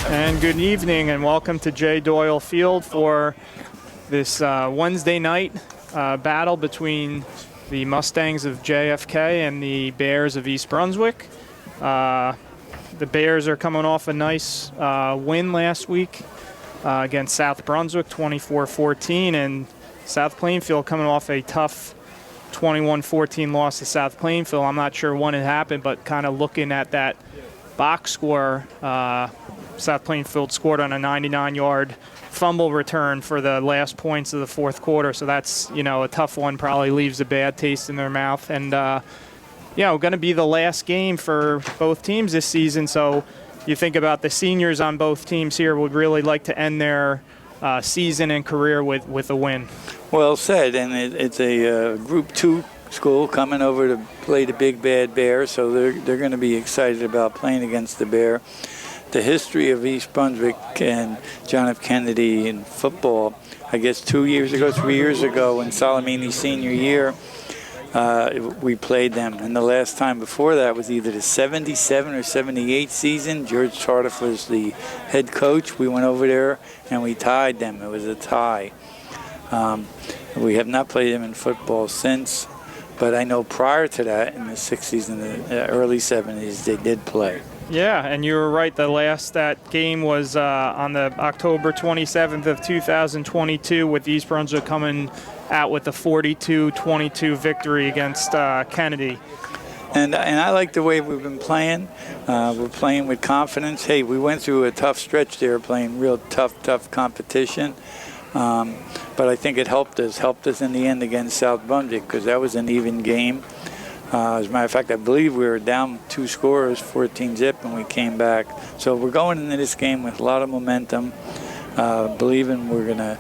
And good evening and welcome to J. Doyle Field for this Wednesday night battle between the Mustangs of JFK and the Bears of East Brunswick. The Bears are coming off a nice win last week against South Brunswick, 24-14, and South Plainfield coming off a tough 21-14 loss to South Plainfield. I'm not sure when it happened, but kind of looking at that box score, South Plainfield scored on a 99-yard fumble return for the last points of the fourth quarter. So that's, a tough one, probably leaves a bad taste in their mouth. And, going to be the last game for both teams this season. So you think about the seniors on both teams here would really like to end their season and career with a win. Well said. And it's a Group 2 school coming over to play the Big Bad Bear. So they're going to be excited about playing against the Bear. The history of East Brunswick and John F. Kennedy in football, I guess 3 years ago in Salamini's senior year, we played them. And the last time before that was either the 77 or 78 season. George Tardiff was the head coach. We went over there and we tied them. It was a tie. We have not played them in football since, but I know prior to that, in the 60s and the early 70s, they did play. Yeah, and you were right. That game was on the October 27th of 2022, with East Brunswick coming out with a 42-22 victory against Kennedy. And I like the way we've been playing. We're playing with confidence. Hey, we went through a tough stretch there, playing real tough competition. But I think it helped us in the end against South Brunswick, because that was an even game. As a matter of fact, I believe we were down 2 scores, 14-0, and we came back. So we're going into this game with a lot of momentum, believing we're going to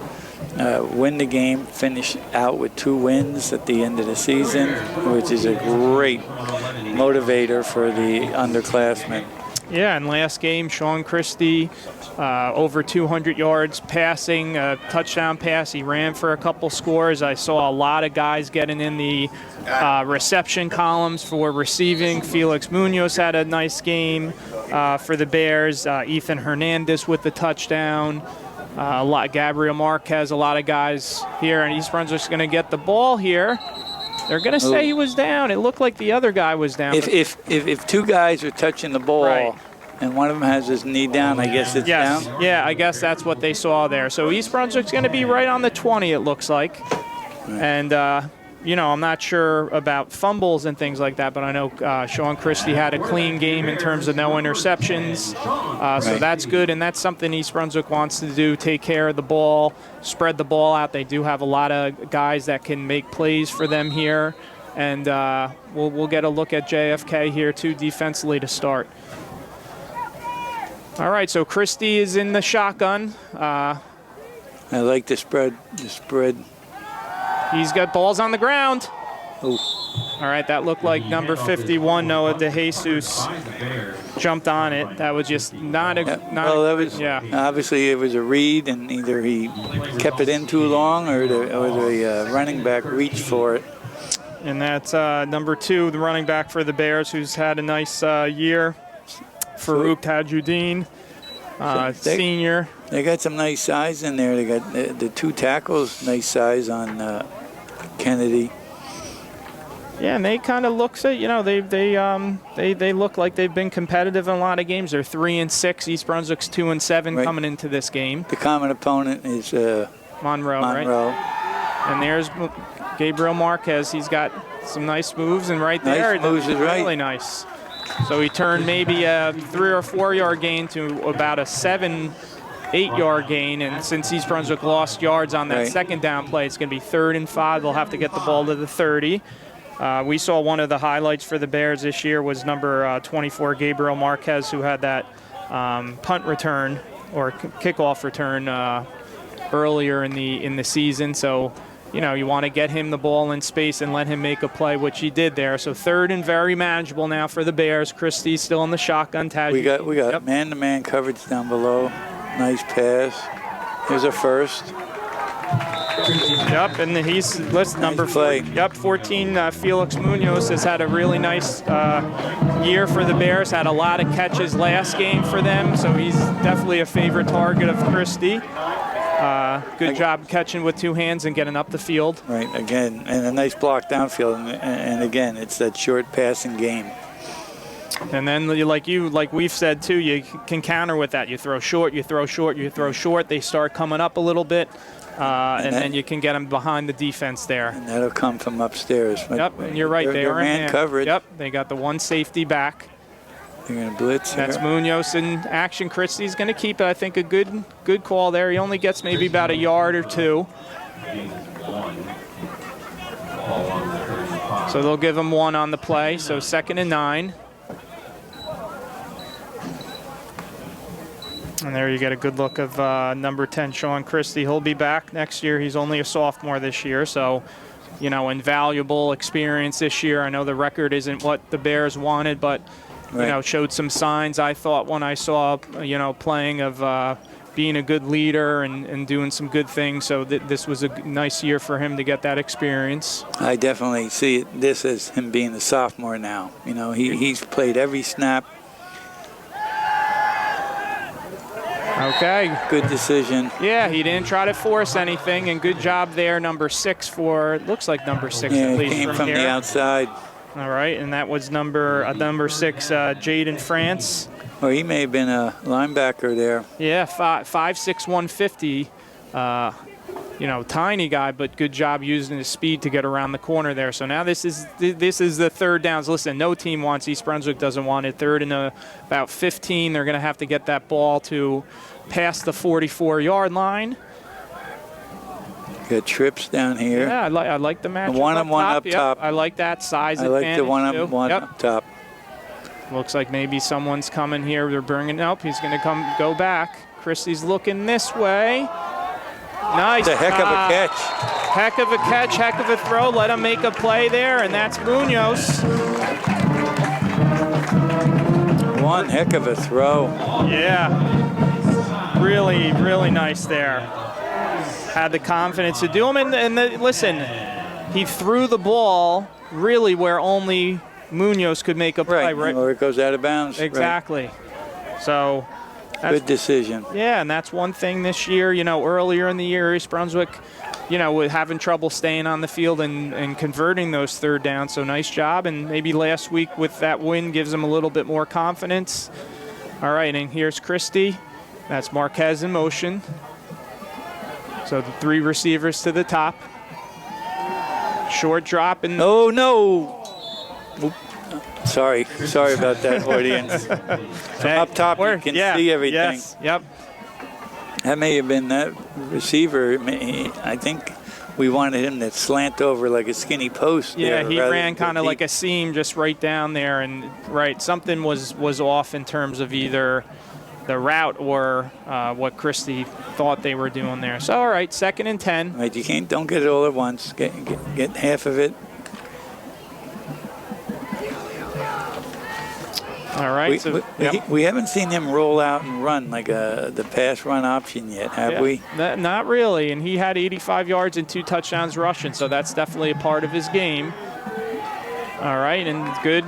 win the game, finish out with 2 wins at the end of the season, which is a great motivator for the underclassmen. Yeah, and last game, Sean Christie, over 200 yards passing, a touchdown pass. He ran for a couple scores. I saw a lot of guys getting in the reception columns for receiving. Felix Munoz had a nice game for the Bears. Ethan Hernandez with the touchdown. Gabriel Marquez, a lot of guys here. And East Brunswick's going to get the ball here. They're going to say he was down. It looked like the other guy was down. If 2 guys are touching the ball, right, and one of them has his knee down, I guess it's down? Yeah, I guess that's what they saw there. So East Brunswick's going to be right on the 20, it looks like. Right. And, I'm not sure about fumbles and things like that, but I know Sean Christie had a clean game in terms of no interceptions. So that's good, and that's something East Brunswick wants to do, take care of the ball, spread the ball out. They do have a lot of guys that can make plays for them here. And we'll get a look at JFK here, too, defensively to start. All right, so Christie is in the shotgun. I like the spread. He's got balls on the ground. Ooh. All right, that looked like number 51, Noah DeJesus, jumped on it. That was just obviously it was a read, and either he kept it in too long or the running back reached for it. And that's number 2, the running back for the Bears, who's had a nice year. Farouk Tajuddin, senior. They got some nice size in there. They got the 2 tackles, nice size on Kennedy. Yeah, and they kind of look, they look like they've been competitive in a lot of games. They're 3-6. East Brunswick's 2-7 coming into this game. The common opponent is Monroe, right? And there's Gabriel Marquez. He's got some nice moves, and right there, nice moves is right. Really nice. So he turned maybe a 3 or 4 yard gain to about a 7-8 yard gain. And since East Brunswick lost yards on that second down play, it's going to be 3rd and 5. They'll have to get the ball to the 30. We saw one of the highlights for the Bears this year was number 24, Gabriel Marquez, who had that punt return or kickoff return earlier in the season. So you know, you want to get him the ball in space and let him make a play, which he did there. So third and very manageable now for the Bears. Christie's still in the shotgun tag. We got man-to-man coverage down below. Nice pass. Here's a first. Yep, and he's number 14. Felix Munoz has had a really nice year for the Bears. Had a lot of catches last game for them, so he's definitely a favorite target of Christie. Good job catching with two hands and getting up the field. Right, again, and a nice block downfield, and again, it's that short passing game. And then, like we've said too, you can counter with that. You throw short, you throw short, you throw short. They start coming up a little bit, and then you can get them behind the defense there. And that'll come from upstairs. Yep, and you're right. They are in man coverage. Yep, they got the one safety back. They're going to blitz. That's Munoz in action. Christie's going to keep it. I think a good call there. He only gets maybe about a yard or two. So they'll give him one on the play. So 2nd and 9. And there you get a good look of number 10, Sean Christie. He'll be back next year. He's only a sophomore this year, so, you know, invaluable experience this year. I know the record isn't what the Bears wanted, but, you know, showed some signs, I thought, when I saw, you know, playing of being a good leader and doing some good things. So this was a nice year for him to get that experience. I definitely see this as him being a sophomore now. You know, he's played every snap. Okay. Good decision. Yeah, he didn't try to force anything, and good job there, number 6 for, it looks like number 6 at least came from here. the outside. All right, and that was number 6, Jaden France. Well, he may have been a linebacker there. Yeah, 5'6", 150. You know, tiny guy, but good job using his speed to get around the corner there. So now this is the third downs. Listen, no team wants, East Brunswick doesn't want it. Third and about 15. They're going to have to get that ball to past the 44-yard line. Got trips down here. Yeah, I like the matchup. One-on-one up top. I like that size I advantage. like the one-on-one up top. Looks like maybe someone's coming here. They're bringing up. He's going to go back. Christie's looking this way. Nice. It's a heck of a catch. Heck of a catch, heck of a throw. Let him make a play there, and that's Munoz. One heck of a throw. Yeah. Really, really nice there. Had the confidence to do him. Listen, he threw the ball really where only Munoz could make a play. Right, where it goes out of bounds. Exactly. Right. So good decision. Yeah, and that's one thing this year. You know, earlier in the year, East Brunswick, you know, with having trouble staying on the field and converting those third downs. So nice job. And maybe last week with that win gives them a little bit more confidence. All right, and here's Christie. That's Marquez in motion. So the 3 receivers to the top. Short drop and oh no! Sorry about that, audience. From up top, you can see everything. Yes, yep. That may have been that receiver. I think we wanted him to slant over like a skinny post. Yeah, there, he ran kind of like a seam just right down there, and something was off in terms of either the route or what Christie thought they were doing there. So all right, 2nd and 10. Right, don't get it all at once. Get half of it. All right. We haven't seen him roll out and run like the pass-run option yet, have we? Not really, and he had 85 yards and 2 touchdowns rushing, so that's definitely a part of his game. All right, and good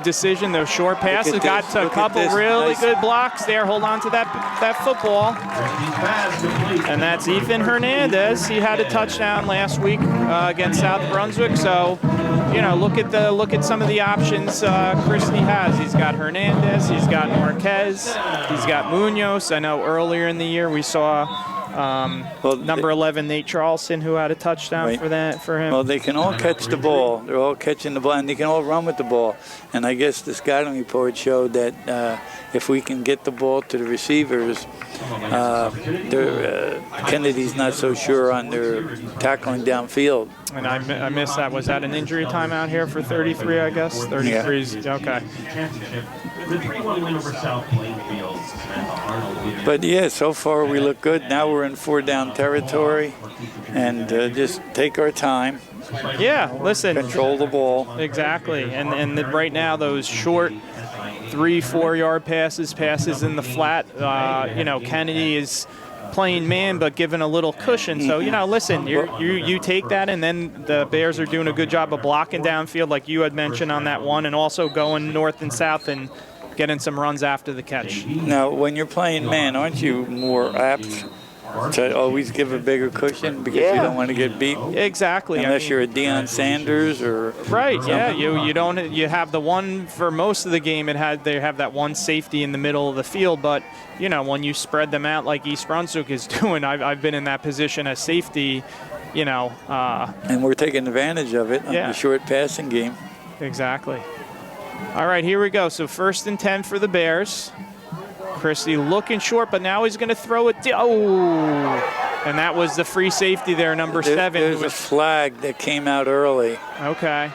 decision. Those short passes got a couple really good blocks there. Hold on to that football. And that's Ethan Hernandez. He had a touchdown last week against South Brunswick, so you know, look at some of the options Christie has. He's got Hernandez, he's got Marquez, he's got Munoz. I know earlier in the year we saw number 11 Nate Charleston, who had a touchdown for him. Well, they can all catch the ball. They're all catching the ball, and they can all run with the ball. And I guess the scouting report showed that if we can get the ball to the receivers, Kennedy's not so sure on their tackling downfield. And I missed that. Was that an injury timeout here for 33, I guess? 33 is okay. But yeah, so far we look good. Now we're in 4-down territory and just take our time. Yeah, listen. Control the ball. Exactly, and right now those short 3-4 yard passes in the flat, Kennedy is playing man but given a little cushion. So, listen, you take that, and then the Bears are doing a good job of blocking downfield like you had mentioned on that one, and also going north and south and getting some runs after the catch. Now, when you're playing man, aren't you more apt to always give a bigger cushion because you don't want to get beat? Exactly. Unless you're a Deion Sanders or right. something. Yeah, you have the one for most of the game. They have that one safety in the middle of the field, but when you spread them out like East Brunswick is doing, I've been in that position as safety. And we're taking advantage of it on the short passing game. Exactly. All right, here we go. So 1st and 10 for the Bears. Christie looking short, but now he's going to throw it. And that was the free safety there, number 7. There's a flag that came out early. Okay.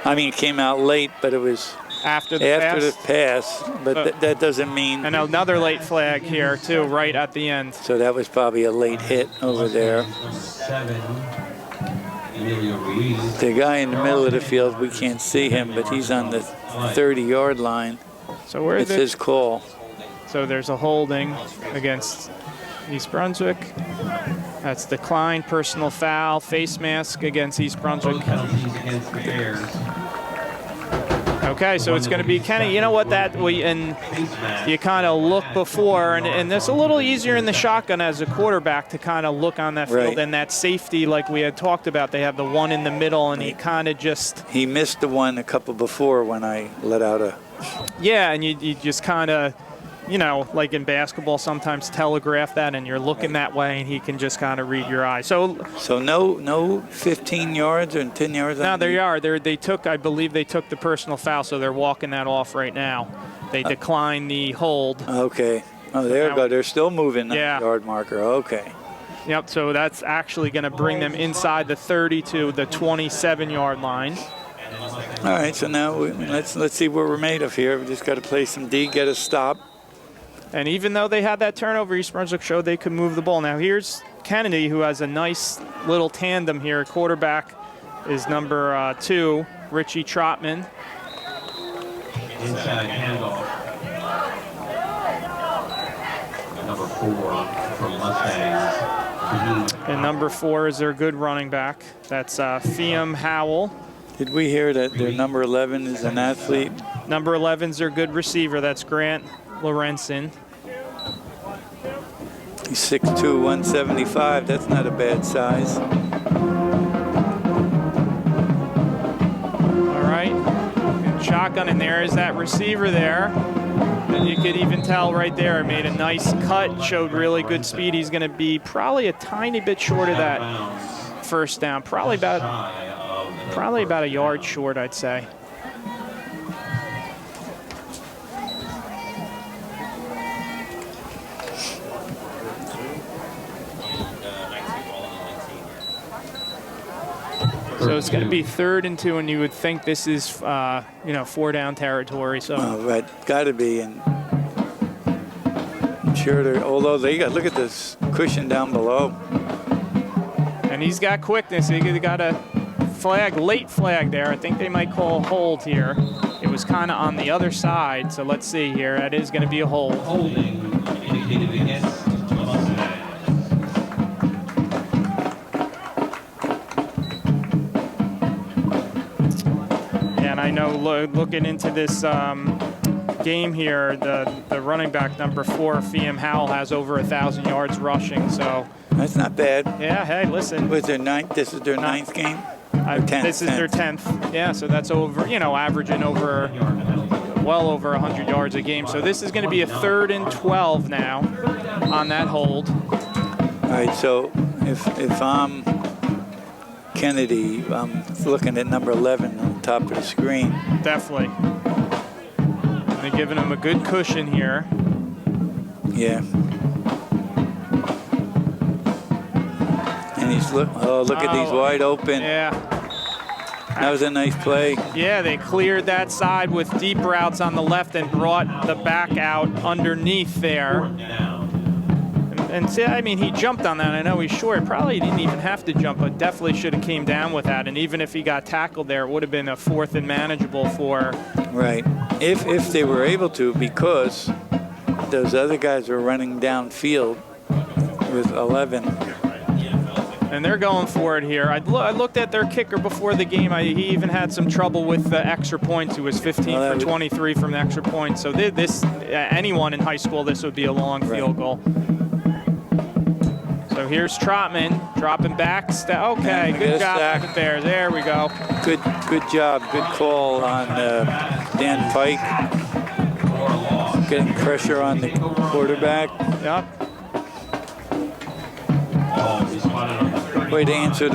I mean, it came out late, but it was after the pass. But that doesn't mean. And another late flag here, too, right at the end. So that was probably a late hit over there. The guy in the middle of the field, we can't see him, but he's on the 30-yard line. So it's his call. So there's a holding against East Brunswick. That's declined, personal foul, face mask against East Brunswick. Okay, so it's going to be Kenny. You know what, you kind of look before, and it's a little easier in the shotgun as a quarterback to kind of look on that field. And that safety, like we had talked about, they have the one in the middle, and he kind of just. He missed the one a couple before when I let out a. Yeah, and you just kind of. Like in basketball, sometimes telegraph that, and you're looking that way, and he can just kind of read your eye. So no 15 yards or 10 yards? No, they are. I believe they took the personal foul, so they're walking that off right now. They declined the hold. Okay. Oh, there you go. They're still moving the yard marker. Okay. Yep, so that's actually going to bring them inside the 30 to the 27-yard line. All right, so now let's see what we're made of here. We just got to play some D, get a stop. And even though they had that turnover, East Brunswick showed they could move the ball. Now here's Kennedy, who has a nice little tandem here. Quarterback is number 2, Richie Trotman. Inside handoff. Number 4 from Mustangs. And number 4 is their good running back. That's Fiam Howell. Did we hear that their number 11 is an athlete? Number 11 is their good receiver. That's Grant Lorenzen. He's 6'2", 175. That's not a bad size. All right. And shotgun, and there is that receiver there. And you could even tell right there, made a nice cut, showed really good speed. He's going to be probably a tiny bit short of that first down. Probably about a yard short, I'd say. So it's going to be 3rd and 2, and you would think this is, 4-down territory. So, right, got to be. And I'm sure although they look at this cushion down below. And he's got quickness. He got a late flag there. I think they might call a hold here. It was kind of on the other side. So let's see here. That is going to be a hold. Holding indicated against Mustangs. I know looking into this game here, the running back number 4, Fiam Howell, has over 1,000 yards rushing. So that's not bad. Yeah. Hey, listen. Was their ninth? This is their ninth game. This is their 10th. Yeah. So that's over. Averaging well over 100 yards a game. So this is going to be a 3rd and 12 now on that hold. All right. So if I'm Kennedy, I'm looking at number 11 on the top of the screen. Definitely. They're giving him a good cushion here. Yeah. And he's look at these wide open. Yeah. That was a nice play. Yeah, they cleared that side with deep routes on the left and brought the back out underneath there. And see, I mean, he jumped on that. I know he's short. Probably didn't even have to jump, but definitely should have came down with that. And even if he got tackled there, it would have been a 4th and manageable for. Right. If they were able to, because those other guys were running downfield with 11. And they're going for it here. I looked at their kicker before the game. He even had some trouble with the extra points. He was 15 for 23 from the extra point. So this, anyone in high school, this would be a long field goal. So here's Trotman dropping back. Okay, good job for the Bears. There we go. Good job. Good call on Dan Pike. Getting pressure on the quarterback. Yep. Way to answer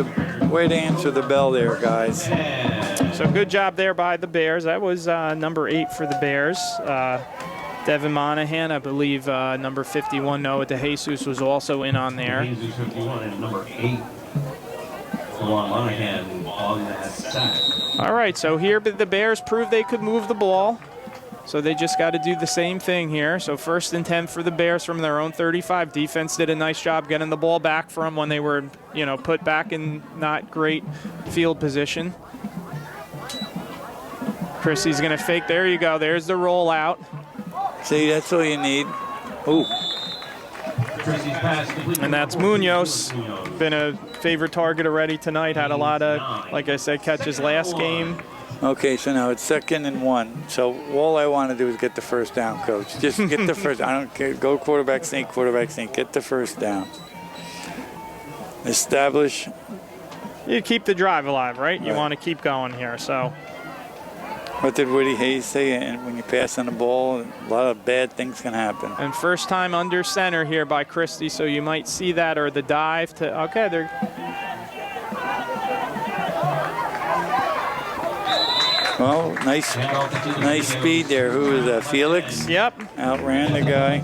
the bell there, guys. So good job there by the Bears. That was number 8 for the Bears. Devin Monahan, I believe number 51, Noah DeJesus was also in on there. DeJesus 51 and number 8. Monahan on that sack. All right, so here the Bears proved they could move the ball. So they just got to do the same thing here. So 1st and 10 for the Bears from their own 35. Defense did a nice job getting the ball back from when they were, put back in not great field position. Christie's going to fake. There you go. There's the rollout. See, that's all you need. Ooh. And that's Munoz. Been a favorite target already tonight. Had a lot of, like I said, catches last game. Okay, so now it's 2nd and 1. So all I want to do is get the first down, Coach. Just get the first. I don't care. Go quarterback sneak. Get the first down. Establish. You keep the drive alive, right? You want to keep going here. So. What did Woody Hayes say? And when you pass on the ball, a lot of bad things can happen. And first time under center here by Christie, so you might see that, or the dive to. Okay, they're. Well, nice speed there. Who was that? Felix? Yep. Outran the guy.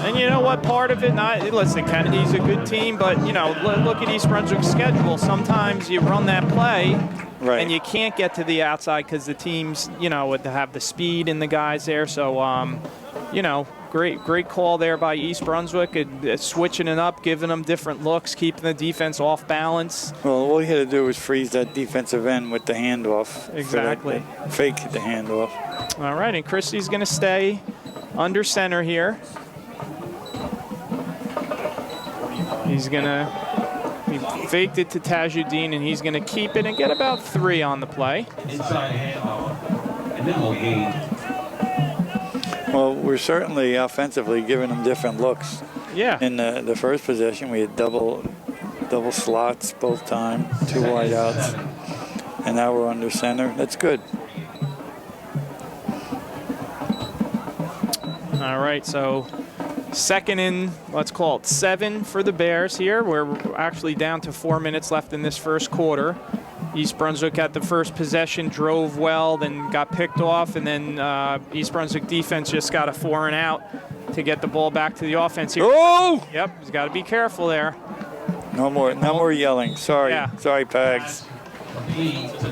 And you know what? Part of it, listen, Kennedy's a good team, but, look at East Brunswick's schedule. Sometimes you run that play, and you can't get to the outside because the teams, would have the speed in the guys there. So, great call there by East Brunswick, switching it up, giving them different looks, keeping the defense off balance. Well, all he had to do was freeze that defensive end with the handoff. Exactly. Fake the handoff. All right, and Christie's going to stay under center here. He's going to he faked it to Tajuddin, and he's going to keep it and get about 3 on the play. Inside handoff, and then we'll gain. Well, we're certainly offensively giving them different looks. Yeah. In the first possession, we had double slots both time, 2 wideouts, and now we're under center. That's good. All right, so 2nd and, let's call it 7 for the Bears here. We're actually down to 4 minutes left in this first quarter. East Brunswick at the first possession, drove well, then got picked off, and then East Brunswick defense just got a 4 and out to get the ball back to the offense here. Oh! Yep, he's got to be careful there. No more yelling. Sorry. Yeah. Sorry, Pags.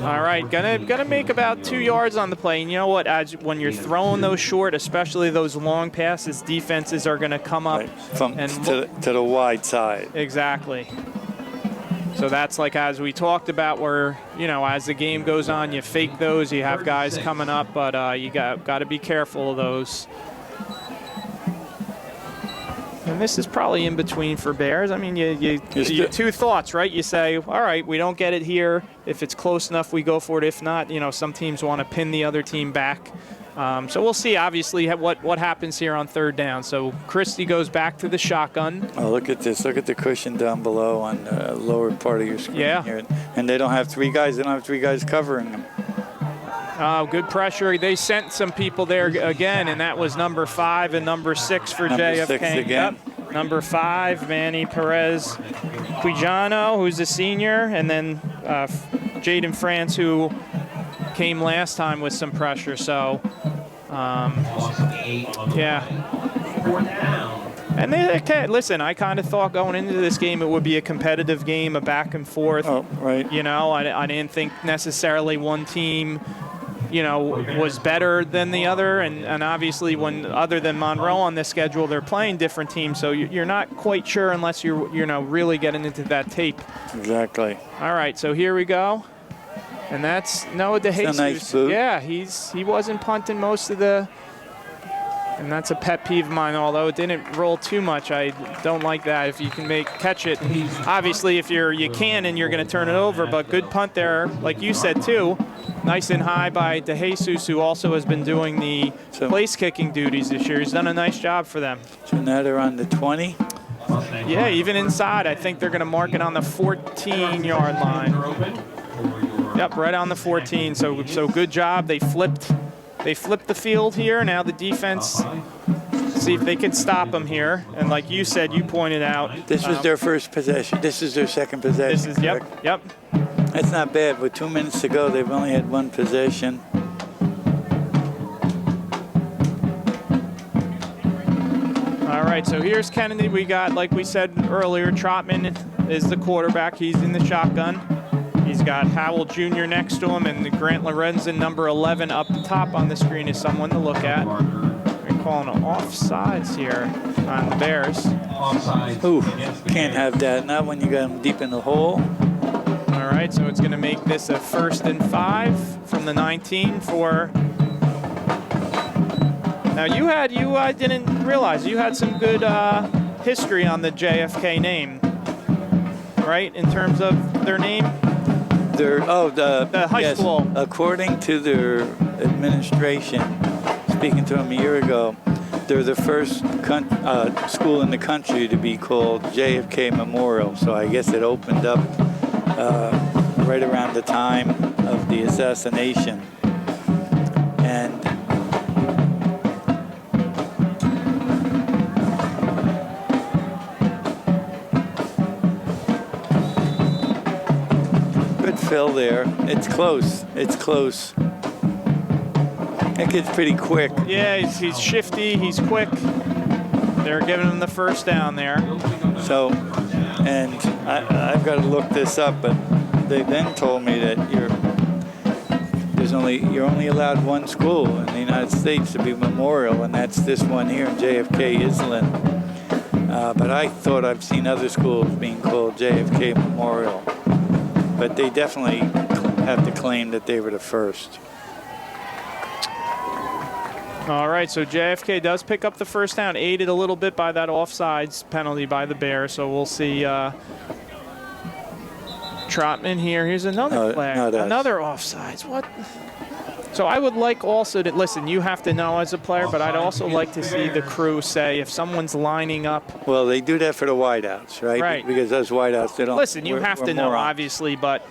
All right, gonna make about 2 yards on the play. And you know what? When you're throwing those short, especially those long passes, defenses are gonna come up to the wide side. Exactly. So that's like as we talked about, where as the game goes on, you fake those. You have guys coming up, but you got to be careful of those. And this is probably in between for Bears. I mean, you 2 thoughts, right? You say, all right, we don't get it here. If it's close enough, we go for it. If not, some teams want to pin the other team back. So we'll see, obviously, what happens here on 3rd down. So Christie goes back to the shotgun. Oh, look at this. Look at the cushion down below on the lower part of your screen here. And they don't have 3 guys. They don't have 3 guys covering them. Good pressure. They sent some people there again, and that was number 5 and number 6 for number JFK. 6 again. Yep. Number 5, Manny Perez Quijano, who's a senior, and then Jaden France, who came last time with some pressure. So, yeah. And listen, I kind of thought going into this game it would be a competitive game, a back and forth. Oh, right. I didn't think necessarily one team you know, was better than the other, and obviously when other than Monroe on this schedule, they're playing different teams, so you're not quite sure unless you're, you know, really getting into that tape. Exactly. All right, so here we go. And that's Noah DeJesus. A nice boot. Yeah, he wasn't punting most of the, and that's a pet peeve of mine. Although it didn't roll too much, I don't like that. If you can catch it, obviously if you can and you're going to turn it over. But good punt there, like you said too, nice and high by DeJesus, who also has been doing the place kicking duties this year. He's done a nice job for them. So now they're on the 20. Yeah, even inside, I think they're going to mark it on the 14-yard line. Yep, right on the 14. So good job. They flipped the field here. Now the defense, see if they can stop them here. And like you said, you pointed out, This was their first possession. This is their second possession. This is yep. That's not bad. With 2 minutes to go, they've only had one possession. All right, so here's Kennedy. We got, like we said earlier, Trotman is the quarterback. He's in the shotgun. He's got Howell Jr. next to him, and Grant Lorenzen, number 11, up top on the screen is someone to look at. We're calling it offsides here on the Bears. Ooh, can't have that. Not when you got them deep in the hole. All right, so it's going to make this a 1st and 5 from the 19 for. Now I didn't realize you had some good history on the JFK name, right? In terms of their name. The high school. According to their administration, speaking to them a year ago, they're the first school in the country to be called JFK Memorial. So I guess it opened up right around the time of the assassination. And Phil there. It's close. It's close. That kid's pretty quick. Yeah, he's shifty. He's quick. They're giving him the first down there. So, and I've got to look this up, but they then told me that you're only allowed one school in the United States to be memorial, and that's this one here in JFK Island. But I thought I've seen other schools being called JFK Memorial. But they definitely have to claim that they were the first. All right, so JFK does pick up the first down, aided a little bit by that offsides penalty by the Bears. So we'll see Trotman here. Here's another flag, another offsides. What? So I would like also to, listen, you have to know as a player, but I'd also like to see the crew say if someone's lining up. Well, they do that for the wideouts, right? Right. Because those wideouts, they don't. Listen, you have to know, obviously, but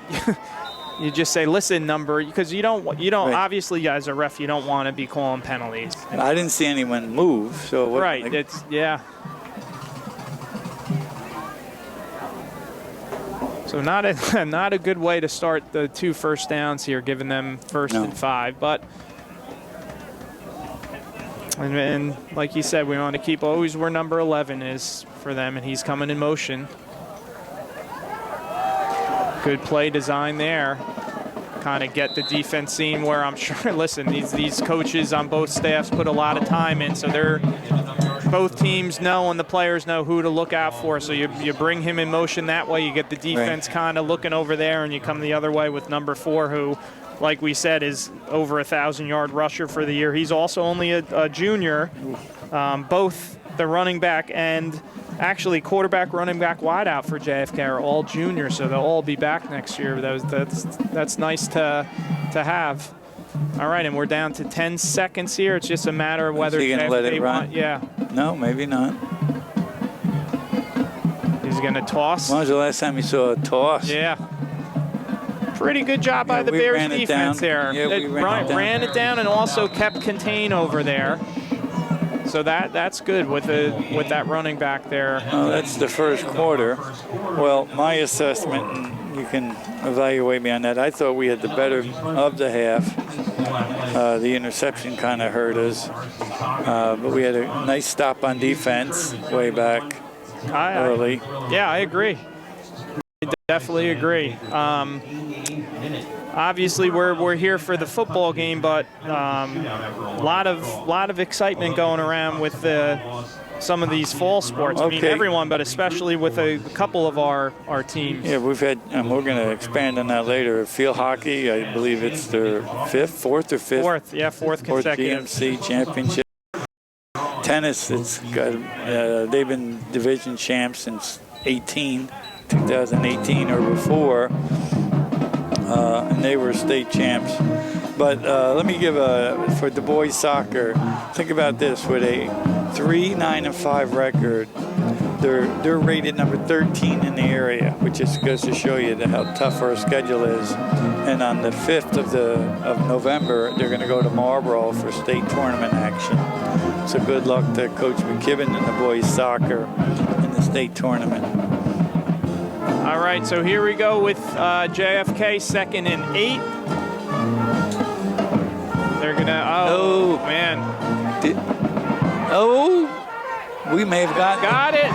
you just say, listen, number, because you don't right. Obviously, as a ref, you don't want to be calling penalties. I didn't see anyone move, so. What, right, it's, yeah. So not a good way to start the 2 first downs here, giving them 1st and 5. But and like you said, we want to keep always where number 11 is for them, and he's coming in motion. Good play design there. Kind of get the defense scene where I'm sure. Listen, these coaches on both staffs put a lot of time in, so they're. Both teams know and the players know who to look out for. So you bring him in motion that way. You get the defense kind of looking over there, and you come the other way with number 4, who, like we said, is over a 1,000-yard rusher for the year. He's also only a junior. Both the running back and actually quarterback, running back, wideout for JFK are all juniors, so they'll all be back next year. That's nice to have. All right, and we're down to 10 seconds here. It's just a matter of whether JFK let it run. Yeah. No, maybe not. He's going to toss. When was the last time you saw a toss? Yeah. Pretty good job by the Bears defense there. Yeah, we ran it down and also kept contain over there. So that's good with that running back there. Oh, that's the first quarter. Well, my assessment, and you can evaluate me on that, I thought we had the better of the half. The interception kind of hurt us. But we had a nice stop on defense way back early. Yeah, I agree. I definitely agree. obviously we're here for the football game, but a lot of excitement going around with some of these fall sports. I mean, everyone, but especially with a couple of our teams. Yeah, we've had, and we're going to expand on that later. Field hockey, I believe it's their fourth consecutive GMC championship. Tennis, they've been division champs since 2018 or before, and they were state champs. But let me give for the boys soccer, think about this, with a 3-9-5 record, they're rated number 13 in the area, which just goes to show you how tough our schedule is. And on the 5th of November, they're going to go to Marlboro for state tournament action. So good luck to Coach McKibben and the boys soccer in the state tournament. All right, so here we go with JFK 2nd and 8. They're gonna. Oh man. We may have got it.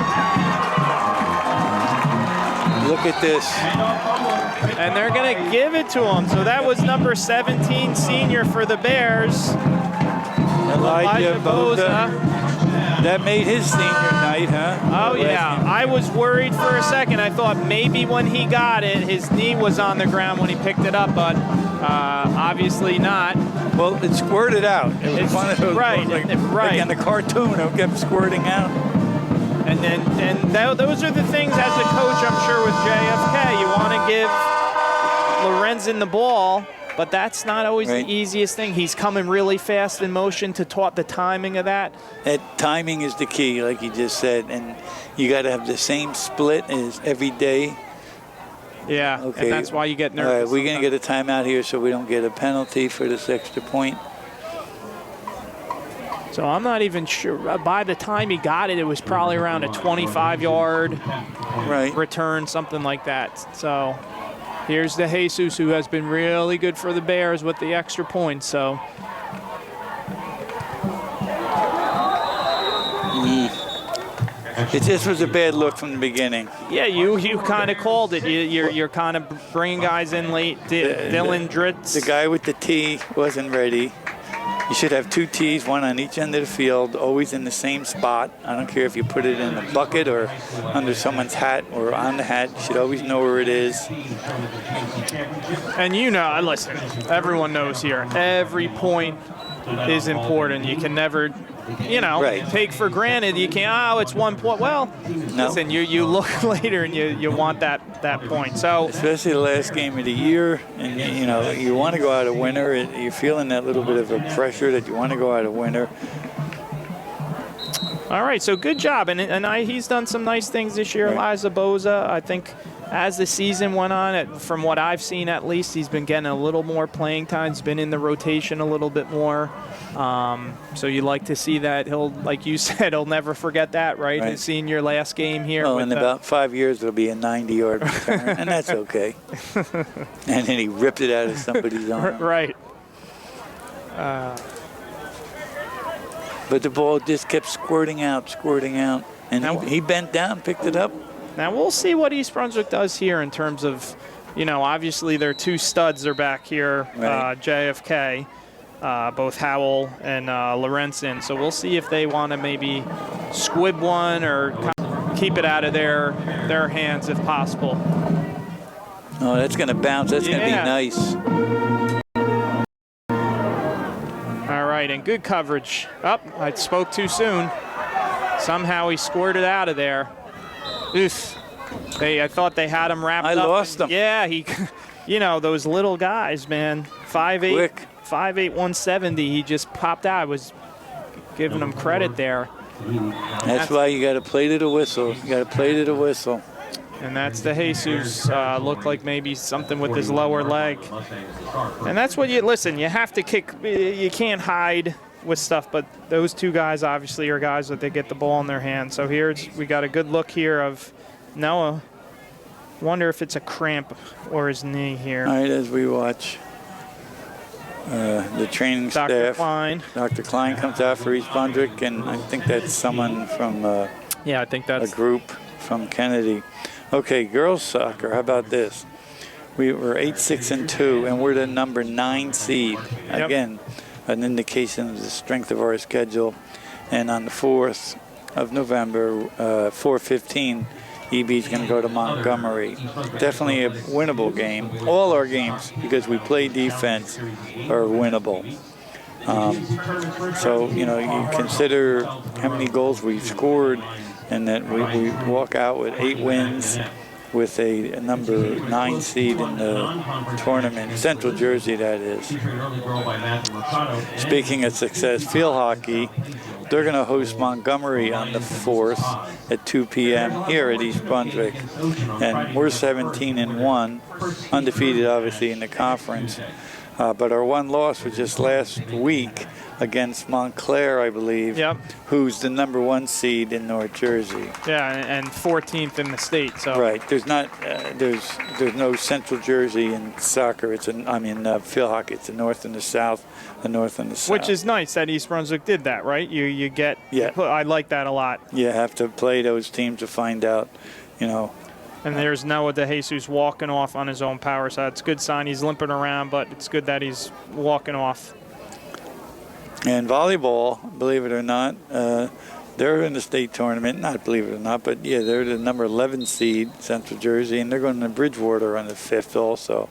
Look at this. And they're going to give it to him. So that was number 17, senior for the Bears. Elijah Boza. That made his senior night, huh? Oh, yeah. I was worried for a second. I thought maybe when he got it, his knee was on the ground when he picked it up, but obviously not. Well, it squirted out. It was one of those, like in the cartoon, it kept squirting out. And those are the things as a coach, I'm sure, with JFK. You want to give Lorenzen the ball, but that's not always the easiest thing. He's coming really fast in motion to taught the timing of that. That timing is the key, like you just said, and you got to have the same split as every day. Yeah, okay. And that's why you get nervous. All right, we're going to get a timeout here so we don't get a penalty for this extra point. So I'm not even sure. By the time he got it, it was probably around a 25-yard return, something like that. So here's the Jesus, who has been really good for the Bears with the extra points. So. It just was a bad look from the beginning. Yeah, you kind of called it. You're kind of bringing guys in late. Dylan Dritz. The guy with the tee wasn't ready. You should have 2 tees, one on each end of the field, always in the same spot. I don't care if you put it in a bucket or under someone's hat or on the hat. You should always know where it is. And listen, everyone knows here, every point is important. You can never, take for granted. You can't, it's 1 point. Well, listen, you look later and you want that point. So especially the last game of the year, and you want to go out a winner. You're feeling that little bit of a pressure that you want to go out a winner. All right, so good job, and he's done some nice things this year. Elijah Boza, I think, as the season went on, from what I've seen at least, he's been getting a little more playing time. He's been in the rotation a little bit more. So you like to see that. He'll, like you said, he'll never forget that, right? His senior last game here. Well, in about 5 years, it'll be a 90-yard return, and that's okay. And then he ripped it out of somebody's arm. Right. But the ball just kept squirting out. And he bent down, picked it up. Now we'll see what East Brunswick does here in terms of, obviously their 2 studs are back here, JFK, both Howell and Lorenzen. So we'll see if they want to maybe squib one or keep it out of their hands if possible. Oh, that's going to bounce. That's going to be nice. All right, and good coverage. I spoke too soon. Somehow he squirted out of there. Oof. I thought they had him wrapped up. I lost him. Yeah, those little guys, man. 5'8", 170. He just popped out. I was giving him credit there. That's why you got to play to the whistle. And that's the Jesus. Looked like maybe something with his lower leg. And that's what you have to kick. You can't hide with stuff, but those 2 guys obviously are guys that they get the ball in their hands. So we got a good look here of Noah. Wonder if it's a cramp or his knee here. All right, as we watch the training Dr. staff. Klein. Dr. Klein comes out for East Brunswick, and I think that's someone from I think that's a group from Kennedy. Okay, girls soccer, how about this? We were 8-6-2, and we're the number 9 seed. Yep. Again, an indication of the strength of our schedule. And on the 4th of November, 4:15, EB's going to go to Montgomery. Definitely a winnable game. All our games, because we play defense, are winnable. So, you know, you consider how many goals we've scored, and that we walk out with 8 wins with a number 9 seed in the tournament, Central Jersey, that is. Speaking of success, field hockey, they're going to host Montgomery on the 4th at 2 p.m. here at East Brunswick. And we're 17-1, undefeated obviously in the conference. But our one loss was just last week against Montclair, I believe, Yep. who's the number 1 seed in North Jersey. Yeah, and 14th in the state. So Right. There's not. There's no Central Jersey in soccer. Field hockey. It's the North and the South, the North and the South. which is nice that East Brunswick did that, right? You get. Yeah. I like that a lot. You have to play those teams to find out, you know. And there's Noah DeJesus walking off on his own power side. It's a good sign. He's limping around, but it's good that he's walking off. And volleyball, believe it or not, they're in the state tournament. Not believe it or not, but yeah, they're the number 11 seed, Central Jersey, and they're going to Bridgewater on the 5th also.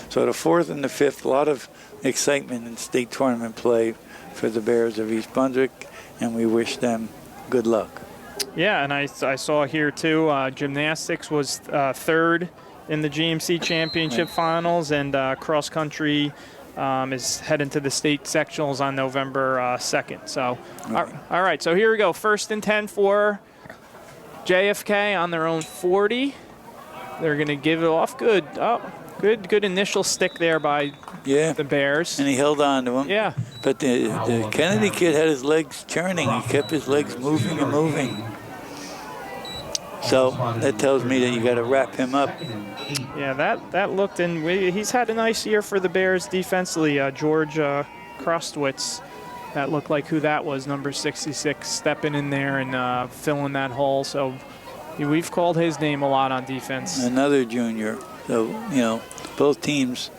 So the 4th and the 5th, a lot of excitement in state tournament play for the Bears of East Brunswick, and we wish them good luck. Yeah, and I saw here too, gymnastics was 3rd in the GMC championship finals, and cross country is heading to the state sectionals on November 2nd. So, all right, so here we go. 1st and 10 for JFK on their own 40. They're going to give it off. Good. Oh, good initial stick there by the Bears. And he held on to him. Yeah. But the Kennedy kid had his legs churning. He kept his legs moving and moving. So that tells me that you got to wrap him up. Yeah, that looked, and he's had a nice year for the Bears defensively. George Krostwitz, that looked like who that was, number 66, stepping in there and filling that hole. So we've called his name a lot on defense. Another junior. So, you know, both teams,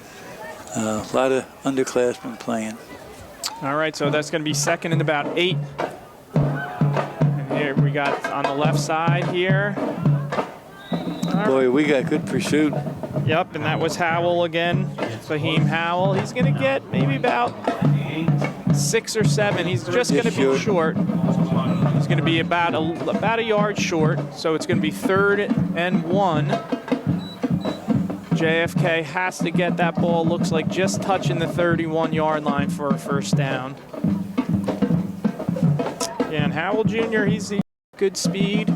a lot of underclassmen playing. All right, so that's going to be 2nd and about 8. And here we got on the left side here. Boy, we got good pursuit. Yep, and that was Howell again, Fahim Howell. He's going to get maybe about 6 or 7. He's just going to be short. He's going to be about a yard short, so it's going to be 3rd and 1. JFK has to get that ball, looks like just touching the 31-yard line for a first down. Yeah, and Howell Jr., he's good speed.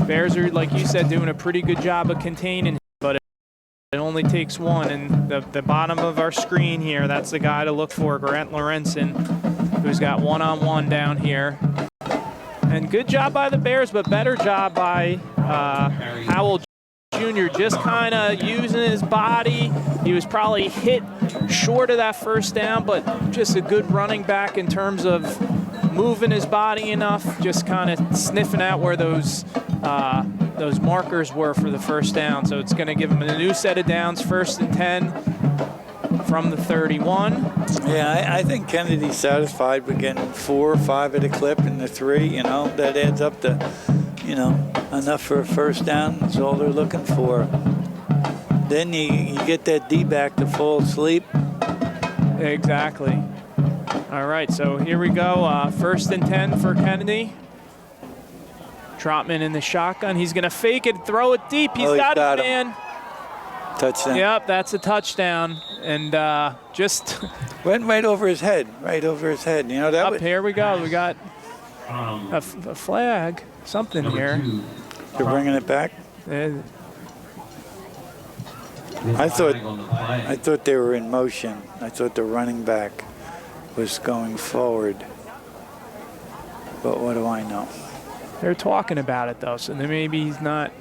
Bears are, like you said, doing a pretty good job of containing him, but it only takes one. And the bottom of our screen here, that's the guy to look for, Grant Lorenzen, who's got one-on-one down here. And good job by the Bears, but better job by Howell Jr. just kind of using his body. He was probably hit short of that first down, but just a good running back in terms of moving his body enough, just kind of sniffing out where those markers were for the first down. So it's going to give him a new set of downs, 1st and 10 from the 31. Yeah, I think Kennedy's satisfied with getting 4 or 5 at a clip in the 3. You know, that adds up to, you know, enough for a first down. That's all they're looking for. Then you get that D-back to fall asleep. Exactly. All right, so here we go. 1st and 10 for Kennedy. Trotman in the shotgun. He's going to fake it, throw it deep. He's got it, man. Touchdown. Yep, that's a touchdown. And just went right over his head. Right over his head. You know that. Here we go. We got a flag. Something here. You're bringing it back. I thought they were in motion. I thought the running back was going forward. But what do I know? They're talking about it though, so maybe he's not.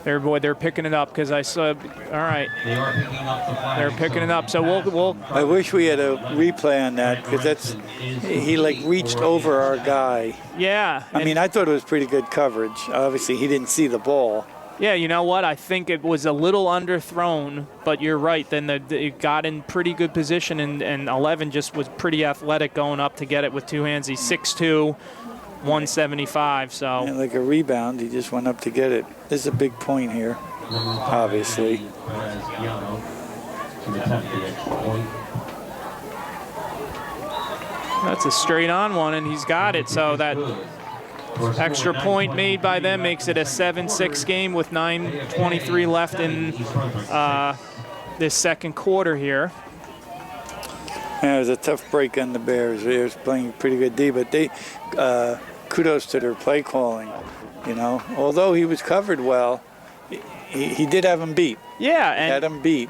They're picking it up because I saw. All right, they're picking it up. So we'll. I wish we had a replay on that because he like reached over our guy. Yeah. I mean, I thought it was pretty good coverage. Obviously, he didn't see the ball. Yeah, you know what? I think it was a little underthrown, but you're right. Then it got in pretty good position, and 11 just was pretty athletic going up to get it with two hands. He's 6'2", 175. So Yeah, like a rebound, he just went up to get it. This is a big point here, obviously. Graziano to attempt the extra point. that's a straight-on one, and he's got it. So that extra point made by them makes it a 7-6 game with 9:23 left in this second quarter here. Yeah, it was a tough break on the Bears. They was playing pretty good D, but they kudos to their play calling. You know, although he was covered well, he did have him beat. Yeah, Had him beat.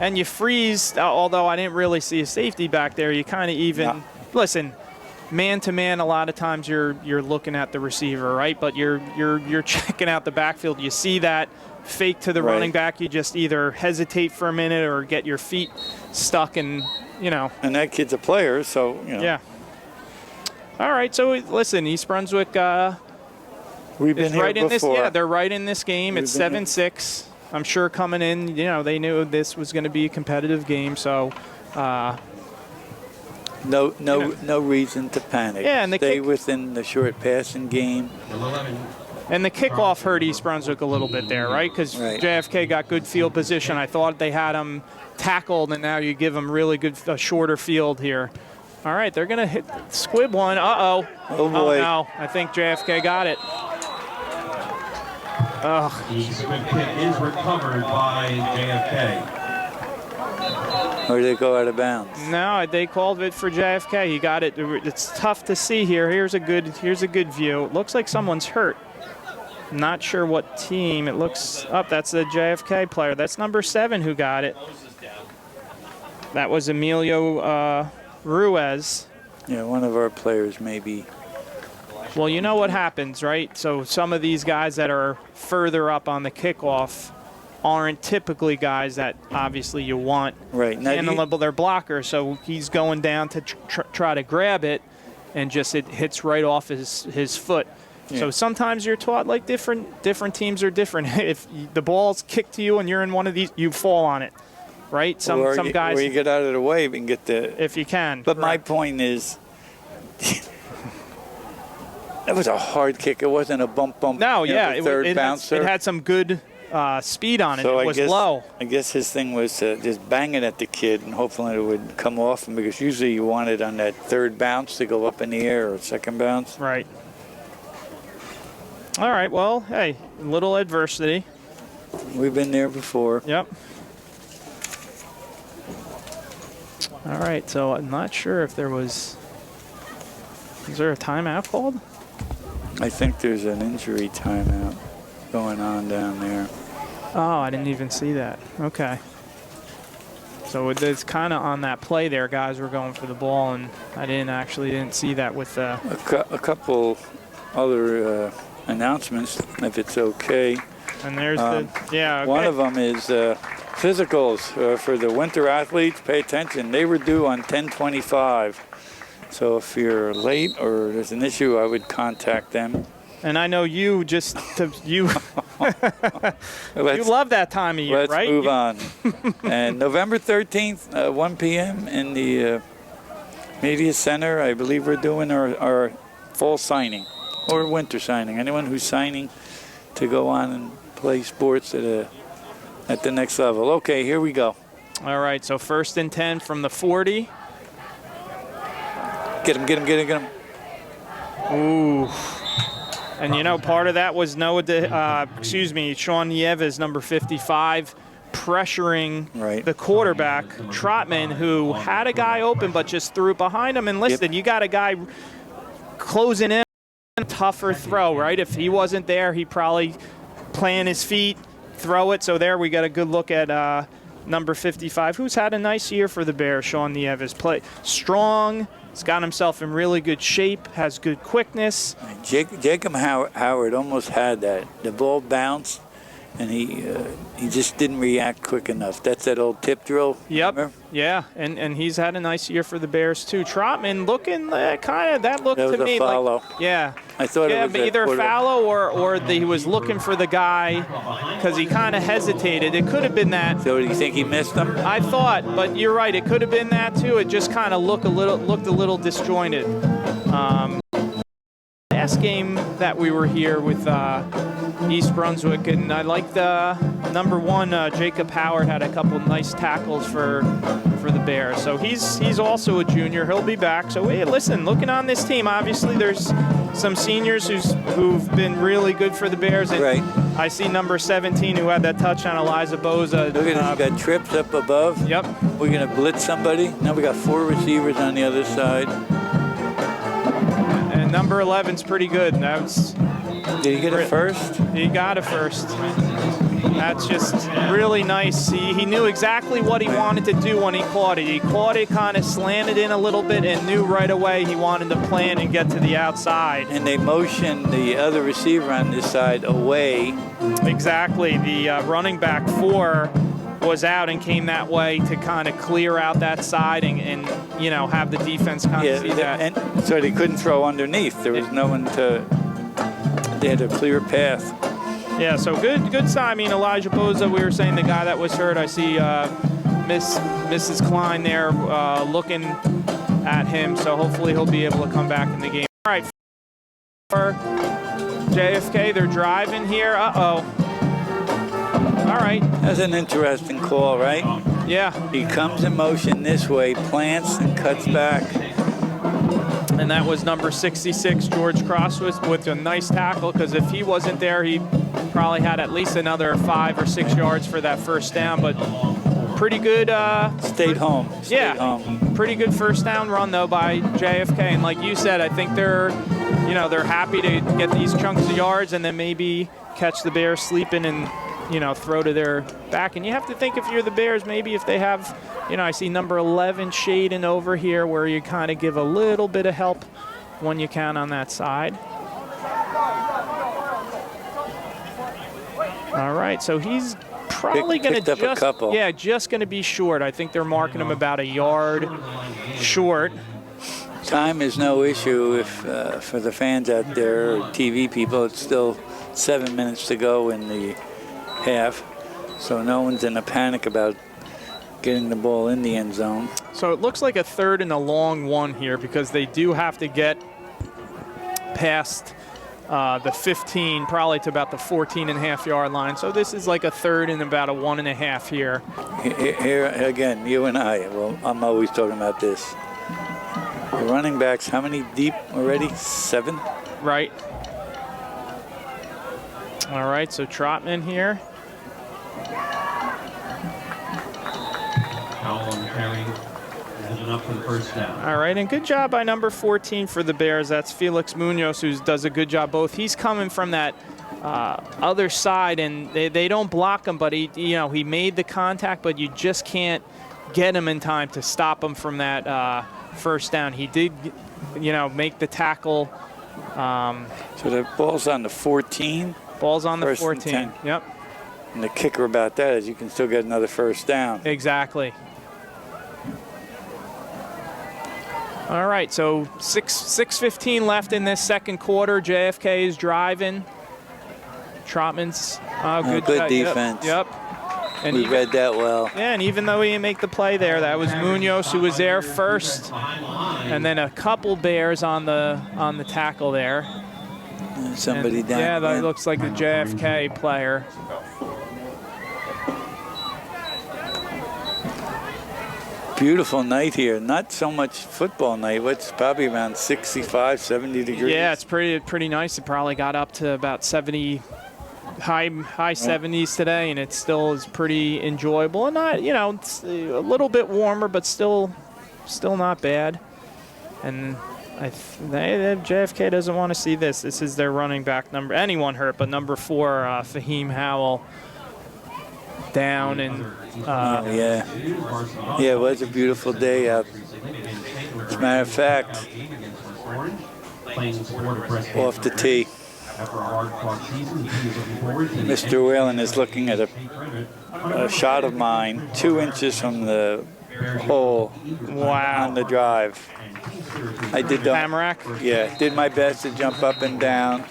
and you freeze. Although I didn't really see a safety back there, you kind of even listen. Man to man, a lot of times you're looking at the receiver, right? But you're checking out the backfield. You see that fake to the running back. You just either hesitate for a minute or get your feet stuck, and you know. And that kid's a player, so you know. Yeah. All right. So listen, East Brunswick We've been is here right in this. before. Yeah, they're right in this game. We've It's been here. 7-6. I'm sure coming in, you know, they knew this was going to be a competitive game. So. No reason to panic. Yeah, and the stay kick- within the short passing game. Number 11. And the kickoff hurt East Brunswick a little bit there, right? Because JFK got good field position. I thought they had him tackled, and now you give them really good, shorter field here. All right, they're going to hit squib one. Uh-oh. Oh, boy. Oh, no. I think JFK got it. Oh, The squib kick is recovered by JFK. Or they go out of bounds. no, they called it for JFK. He got it. It's tough to see here. Here's a good view. It looks like someone's hurt. Not sure what team. It looks up. That's a JFK player. That's number 7 who got it. That was Emilio Ruiz. Yeah, one of our players maybe. Well, you know what happens, right? So some of these guys that are further up on the kickoff aren't typically guys that obviously you want Right. Now, handle their blocker. So he's going down to try to grab it, and just it hits right off his foot. Yeah. So sometimes you're taught like different teams are different. If the ball's kicked to you and you're in one of these, you fall on it, right? Some guys, or you get out of the way and get the. if you can. But my correct. point is, that was a hard kick. It wasn't a bump. No, you know, yeah, the third bouncer. it had some good speed on it. So It was I guess, low. I guess his thing was to just bang it at the kid, and hopefully it would come off him, because usually you want it on that third bounce to go up in the air, or second bounce. Right. All right. Well, hey, little adversity. We've been there before. Yep. All right. So I'm not sure if there was. Is there a timeout called? I think there's an injury timeout going on down there. Oh, I didn't even see that. Okay. So it's kind of on that play there. Guys were going for the ball, and I didn't see that with the. A couple other announcements, if it's okay. And there's the yeah. Okay. One of them is physicals for the winter athletes. Pay attention. They were due on 10/25. So if you're late or there's an issue, I would contact them. And I know you you love that time of year, Let's right? move on. And November 13th, 1 p.m. in the Media Center, I believe we're doing our fall signing or winter signing. Anyone who's signing to go on and play sports at the next level. Okay, here we go. All right, so 1st and 10 from the 40. Get him. Ooh. And, you know, part of that was Sean Nieves, number 55, pressuring the quarterback, Trotman, who had a guy open but just threw it behind him. And listen, you got a guy closing in, tougher throw, right? If he wasn't there, he'd probably plant his feet, throw it. So there we got a good look at number 55, who's had a nice year for the Bears, Sean Nieves. Play strong. He's got himself in really good shape, has good quickness. Jacob Howard almost had that. The ball bounced, and he just didn't react quick enough. That's that old tip drill. Yep. Remember? Yeah, and he's had a nice year for the Bears too. Trotman looking kind of that looked That to was me a follow. like yeah. I thought it was but either fallow or he was looking for the guy because he kind of hesitated. It could have been that. So do you think he missed him? I thought, but you're right. It could have been that too. It just kind of looked a little disjointed. Last game that we were here with East Brunswick, and I liked number 1, Jacob Howard had a couple nice tackles for the Bears. So he's also a junior. He'll be back. So hey, listen, looking on this team, obviously there's some seniors who've been really good for the Bears. And right. I see number 17 who had that touchdown, Eliza Boza. Look at this, got trips up above. Yep. We're going to blitz somebody. Now we got 4 receivers on the other side. And number 11's pretty good. Did he get a first? He got a first. That's just really nice. He knew exactly what he wanted to do when he caught it. He caught it, kind of slanted in a little bit, and knew right away he wanted to plan and get to the outside. And they motioned the other receiver on this side away. Exactly. The running back 4 was out and came that way to kind of clear out that side and you know, have the defense kind of see that. And so they couldn't throw underneath. There was no one to. They had a clear path. Yeah, so good sign. I mean, Elijah Boza, we were saying the guy that was hurt. I see Mrs. Klein there looking at him, so hopefully he'll be able to come back in the game. All right, for JFK, they're driving here. Uh-oh. All right. That's an interesting call, right? Yeah. He comes in motion this way, plants, and cuts back. And that was number 66, George Cross, with a nice tackle, because if he wasn't there, he probably had at least another 5 or 6 yards for that first down. But pretty good. Stayed home. Yeah. Home. Pretty good first down run, though, by JFK. And like you said, I think they're happy to get these chunks of yards and then maybe catch the Bears sleeping and, throw to their back. And you have to think, if you're the Bears, maybe if they have, I see number 11 shading over here, where you kind of give a little bit of help when you can on that side. All right, so he's probably going to just going to be short. I think they're marking him about a yard short. Time is no issue if for the fans out there, or TV people. It's still 7 minutes to go in the half, so no one's in a panic about getting the ball in the end zone. So it looks like a 3rd and a long one here, because they do have to get past the 15, probably to about the 14.5-yard line. So this is like a 3rd and about a 1.5 here. Here again, you and I. Well, I'm always talking about this. The running backs, how many deep already? 7? Right. All right, so Trotman here. Up for the first down. All right, and good job by number 14 for the Bears. That's Felix Munoz, who does a good job both. He's coming from that other side, and they don't block him, but he made the contact, but you just can't get him in time to stop him from that first down. He did, make the tackle. So the ball's on the 14. Ball's on the 14. Yep. And the kicker about that is you can still get another first down. Exactly. All right, so 6:15 left in this second quarter. JFK is driving. Trotman's good defense. Yep. And we read that well. Yeah, and even though he didn't make the play there, that was Munoz who was there first, and then a couple Bears on the tackle there. And somebody down. Yeah, that looks like the JFK player. Beautiful night here. Not so much football night. It's probably around 65, 70 degrees. Yeah, it's pretty nice. It probably got up to about 70, high 70s today, and it still is pretty enjoyable. And not, it's a little bit warmer, but still not bad. And JFK doesn't want to see this. This is their running back number. Anyone hurt, but number 4, Fahim Howell, down. And yeah, it was a beautiful day out. As a matter of fact, off the tee. After a hard-fought season, he is looking forward to the Mr. Whalen is looking at a shot of mine 2 inches from the hole on the drive. I did the Tamarack? Yeah, did my best to jump up and down.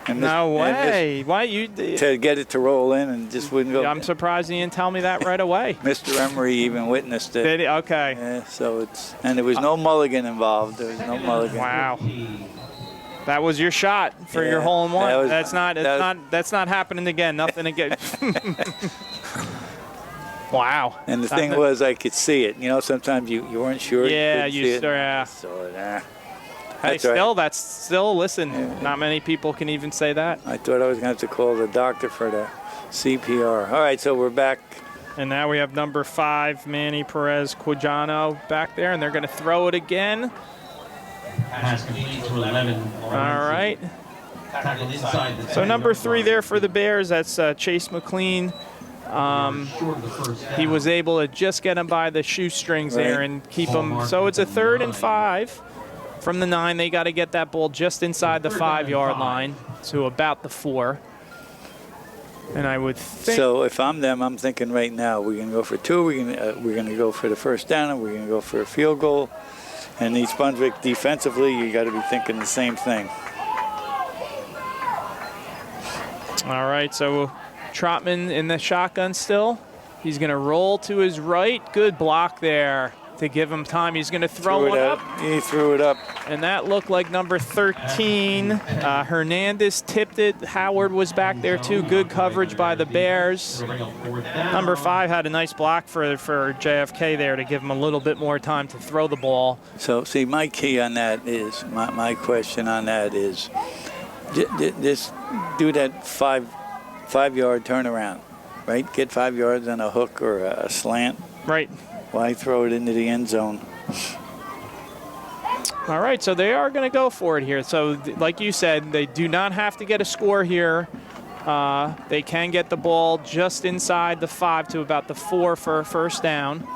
And No way. Why you? to get it to roll in and just wouldn't go. I'm surprised you didn't tell me that right away. Mr. Emery even witnessed it. Did he? Okay. Yeah, so and there was no mulligan involved. There was no mulligan. Wow. That was your shot for your Yeah, hole in one. that's That's not happening again. Nothing again. Wow. And the thing was, I could see it. You know, sometimes you weren't sure. Yeah, you couldn't see it. yeah. So, Hey, that's still, right. that's still. Listen, not many people can even say that. I thought I was going to have to call the doctor for the CPR. All right, so we're back. And now we have number 5, Manny Perez Quijano back there, and they're going to throw it again. pass complete to 11. All right. Tackled inside the So number 3 there for the Bears, that's Chase McLean. He was able to just get him by the shoestrings there Right. and keep him. So it's a 3rd and 5 from the 9. They got to get that ball just inside the 5-yard line to about the 4. And I would think. So if I'm them, I'm thinking right now we're going to go for 2. We're going to go for the first down, and we're going to go for a field goal. And East Brunswick defensively, you got to be thinking the same thing. All right, so Trotman in the shotgun still. He's going to roll to his right. Good block there to give him time. He's going to throw one up. He threw it up. And that looked like number 13. Hernandez tipped it. Howard was back there too. Good coverage by the Bears. Number 5 had a nice block for JFK there to give him a little bit more time to throw the ball. So, see, my key on that is, my question on that is, just do that 5-yard turnaround, right? Get 5 yards on a hook or a slant. Right. Why throw it into the end zone? All right, so they are going to go for it here. So, like you said, they do not have to get a score here. They can get the ball just inside the 5 to about the 4 for a first down.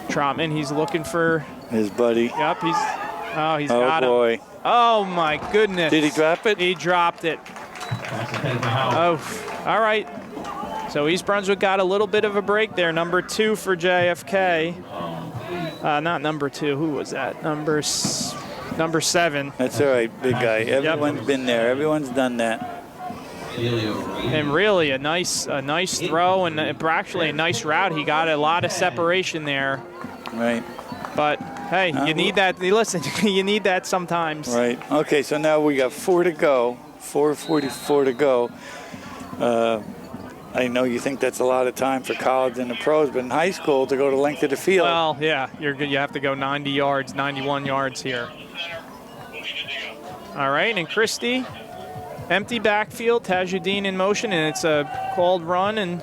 Trotman, he's looking for His buddy. Yep, he's got him. Oh, boy. Oh, my goodness. Did he drop it? He dropped it. Oh, all right. So East Brunswick got a little bit of a break there. Number 2 for JFK. Not number 2. Who was that? Number 7. That's all right, big guy. Everyone's been there. Everyone's done that. And really a nice throw and actually a nice route. He got a lot of separation there. Right. But hey, you need that. Listen, you need that sometimes. Right. Okay, so now we got 4 to go. 4:44 to go. I know you think that's a lot of time for college and the pros, but in high school to go the length of the field. Well, yeah, you have to go 90 yards, 91 yards here. All right, and Christie, empty backfield, Tajuddin in motion, and it's a called run. And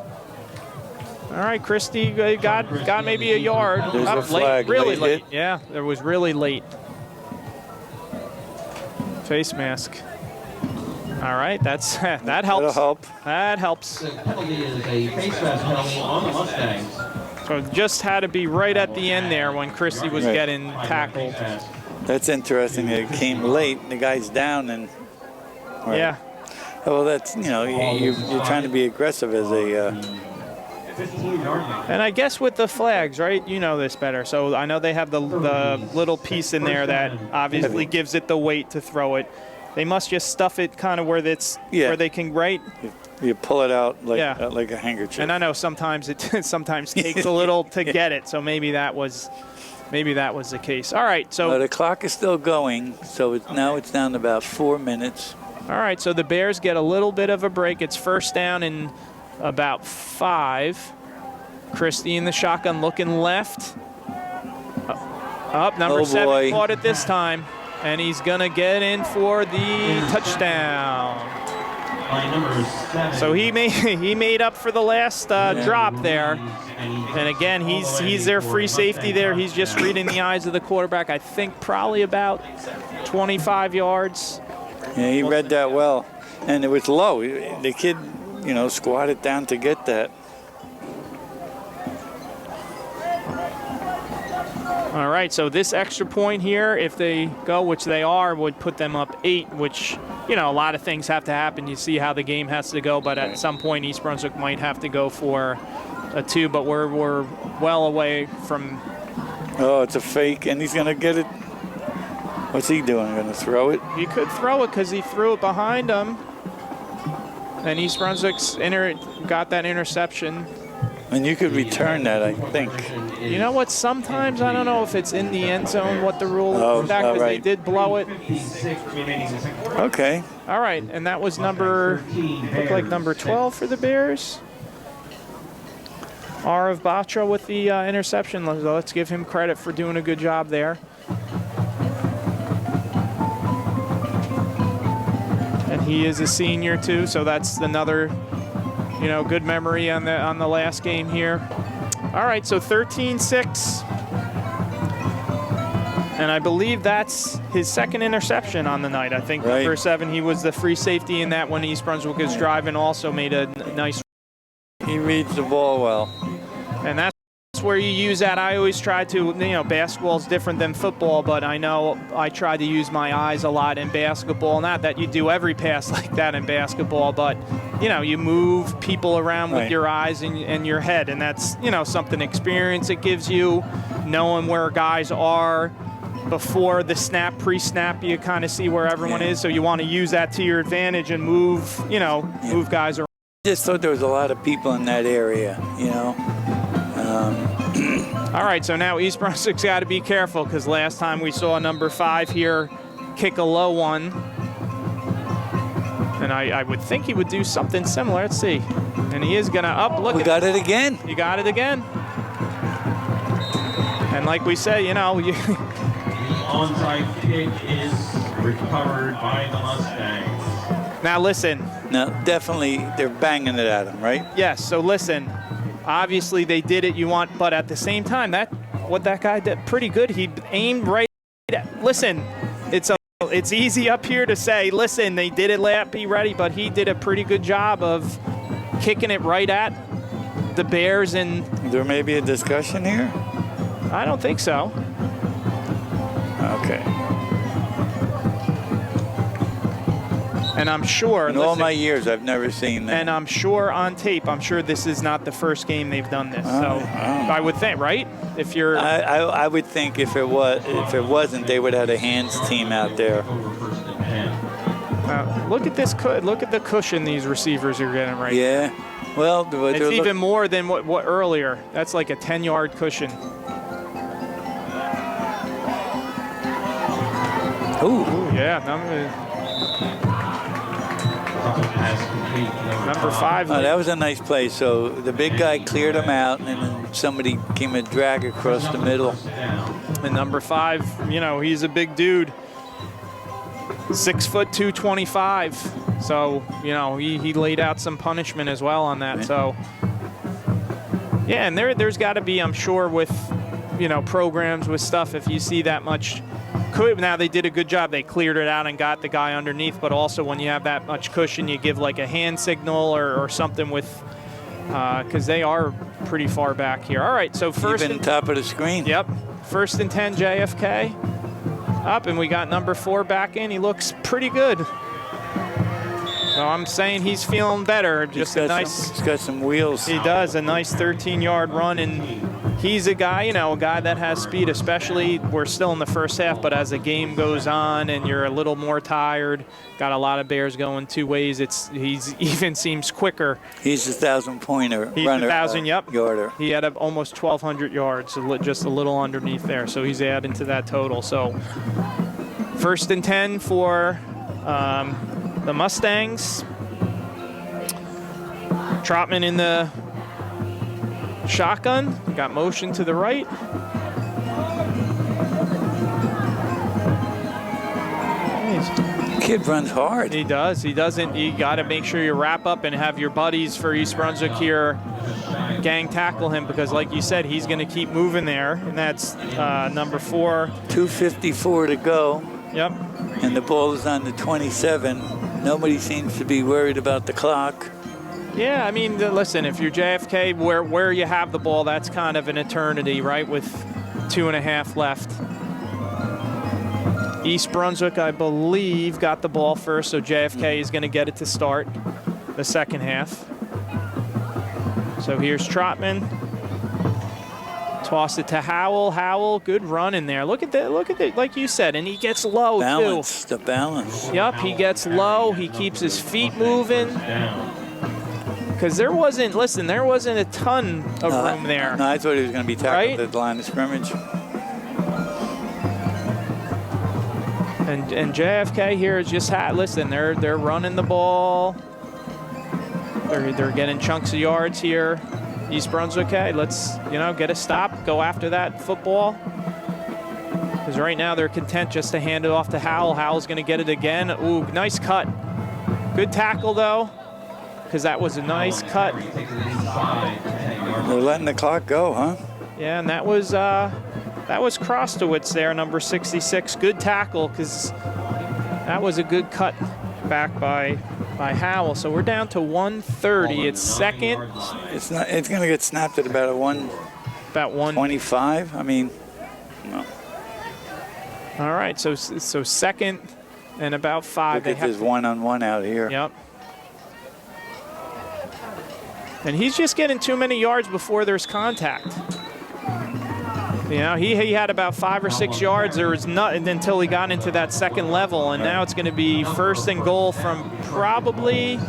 all right, Christie got maybe a yard. There's Up a flag, really late late. hit. Yeah, it was really late. Face mask. All right, that helps. That'll help. That helps. The penalty is a face mask penalty on the Mustangs. So it just had to be right at the end there when Christie was Right. getting tackled. That's interesting. It came late. The guy's down, and Yeah. well, that's you're trying to be aggressive as a. 15-yard line. And I guess with the flags, right? You know this better. So I know they have the little piece in there that obviously gives it the weight to throw it. They must just stuff it kind of where where they can, right? You pull it out like Yeah. like a handkerchief. And I know sometimes it sometimes takes a little to get it. So maybe that was the case. All right. So the clock is still going, so now it's down to about 4 minutes. all right. So the Bears get a little bit of a break. It's first down and about 5. Christie in the shotgun looking left. Up, number 7 boy. caught it this time. And he's going to get in for the touchdown. By number 7. So he made up for the last drop there. And again, he's their free safety there. He's just reading the eyes of the quarterback. I think probably about 25 yards. Yeah, he read that well, and it was low. The kid, squatted down to get that. All right, so this extra point here, if they go, which they are, would put them up 8, which, you know, a lot of things have to happen. You see how the game has to go, but at some point East Brunswick might have to go for a 2, but we're well away from. Oh, it's a fake, and he's going to get it. What's he doing? Going to throw it? He could throw it because he threw it behind him. And East Brunswick's got that interception. And you could return that, I think. You know what? Sometimes I don't know if it's in the end zone, what the rule is, because they did blow it. Okay. All right, and that was looked like number 12 for the Bears. Arav Batra with the interception. Let's give him credit for doing a good job there. And he is a senior too, so that's another, you know, good memory on the last game here. All right, so 13-6. And I believe that's his second interception on the night. I think number 7, he was the free safety in that when East Brunswick was driving, also made a nice. He reads the ball well. And that's where you use that. I always try to, you know, basketball's different than football, but I know I try to use my eyes a lot in basketball. Not that you do every pass like that in basketball, but, you know, you move people around with your eyes and your head, and that's, you know, something experience it gives you, knowing where guys are before the snap, pre-snap, you kind of see where everyone is, so you want to use that to your advantage and move, you know, move guys around. I just thought there was a lot of people in that area, you know. All right, so now East Brunswick's got to be careful because last time we saw number 5 here kick a low one. And I would think he would do something similar. Let's see. And he is going to look. We got it again. He got it again. And like we say, you know. The onside kick is recovered by the Mustangs. Now listen. No, definitely they're banging it at him, right? Yes, so listen. Obviously they did it, but at the same time, what that guy did pretty good. He aimed right at, listen, it's easy up here to say, listen, they did it, be ready, but he did a pretty good job of kicking it right at the Bears. And there may be a discussion here? I don't think so. Okay. And I'm sure. In all my years, I've never seen that. And I'm sure on tape, I'm sure this is not the first game they've done this. So I would think, right? If you're. I would think if it wasn't, they would have a hands team out there. Look at this. Look at the cushion these receivers are getting right. Yeah. Well, it's even more than what earlier. That's like a 10-yard cushion. Ooh. Yeah. Number 5. Oh, that was a nice play. So the big guy cleared him out, and then somebody came a drag across the middle. And number 5, you know, he's a big dude. 6 foot 225. So, you know, he laid out some punishment as well on that. So, yeah, and there's got to be, I'm sure, with, you know, programs with stuff, if you see that much. Now they did a good job. They cleared it out and got the guy underneath, but also when you have that much cushion, you give like a hand signal or something with, because they are pretty far back here. All right, so first and top of the screen. Yep, 1st and 10 JFK. Up, and we got number 4 back in. He looks pretty good. So I'm saying he's feeling better. He's got some wheels. He does, a nice 13-yard run, and he's a guy, you know, a guy that has speed, especially we're still in the first half, but as the game goes on and you're a little more tired, got a lot of Bears going 2 ways, he's even seems quicker. He's a 1,000-pointer He's runner. 1,000, yep. Yarder. He had almost 1,200 yards, just a little underneath there, so he's adding to that total. So 1st and 10 for the Mustangs. Trotman in the shotgun, got motion to the right. Kid runs hard. He does. He doesn't. You got to make sure you wrap up and have your buddies for East Brunswick here gang tackle him, because like you said, he's going to keep moving there, and that's number 4. 2:54 to go. Yep. And the ball is on the 27. Nobody seems to be worried about the clock. Yeah, I mean, listen, if you're JFK, where you have the ball, that's kind of an eternity, right? With 2.5 left. East Brunswick, I believe, got the ball first, so JFK is going to get it to start the second half. So here's Trotman. Toss it to Howell. Howell, good run in there. Look at that, like you said, and he gets low, balance, too. The balance. Yep, he gets low. He keeps his feet moving. Because there wasn't a ton of room there. No, I thought he was going to be tackled at the line of scrimmage. And JFK here is just listen. They're running the ball. They're getting chunks of yards here. East Brunswick, okay, let's get a stop, go after that football. Because right now they're content just to hand it off to Howell. Howell's going to get it again. Ooh, nice cut. Good tackle though, because that was a nice cut. They're letting the clock go, huh? Yeah, and that was Krostowitz there, number 66. Good tackle, because that was a good cut back by Howell. So we're down to 130. It's second. It's going to get snapped at about 125. I mean, no. All right. So second and about 5. Look at this one-on-one out here. Yep. And he's just getting too many yards before there's contact. He had about 5 or 6 yards. There was nothing until he got into that second level, and now it's going to be first and goal from probably.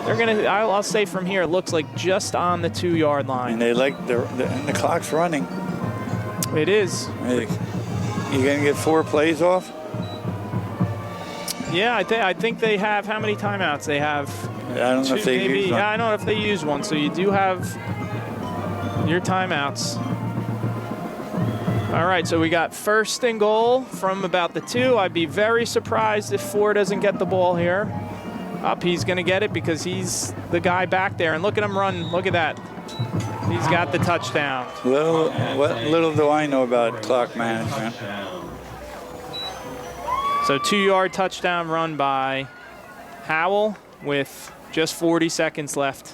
I'll say from here. It looks like just on the 2-yard line. And the clock's running. It is. You going to get 4 plays off? Yeah, I think they have how many timeouts they have. I don't know if they use one. Yeah, I don't know if they use one. So you do have your timeouts. All right, so we got first and goal from about the 2. I'd be very surprised if 4 doesn't get the ball here. Up, he's going to get it because he's the guy back there. And look at him run. Look at that. He's got the touchdown. What little do I know about clock management. So 2-yard touchdown run by Howell with just 40 seconds left.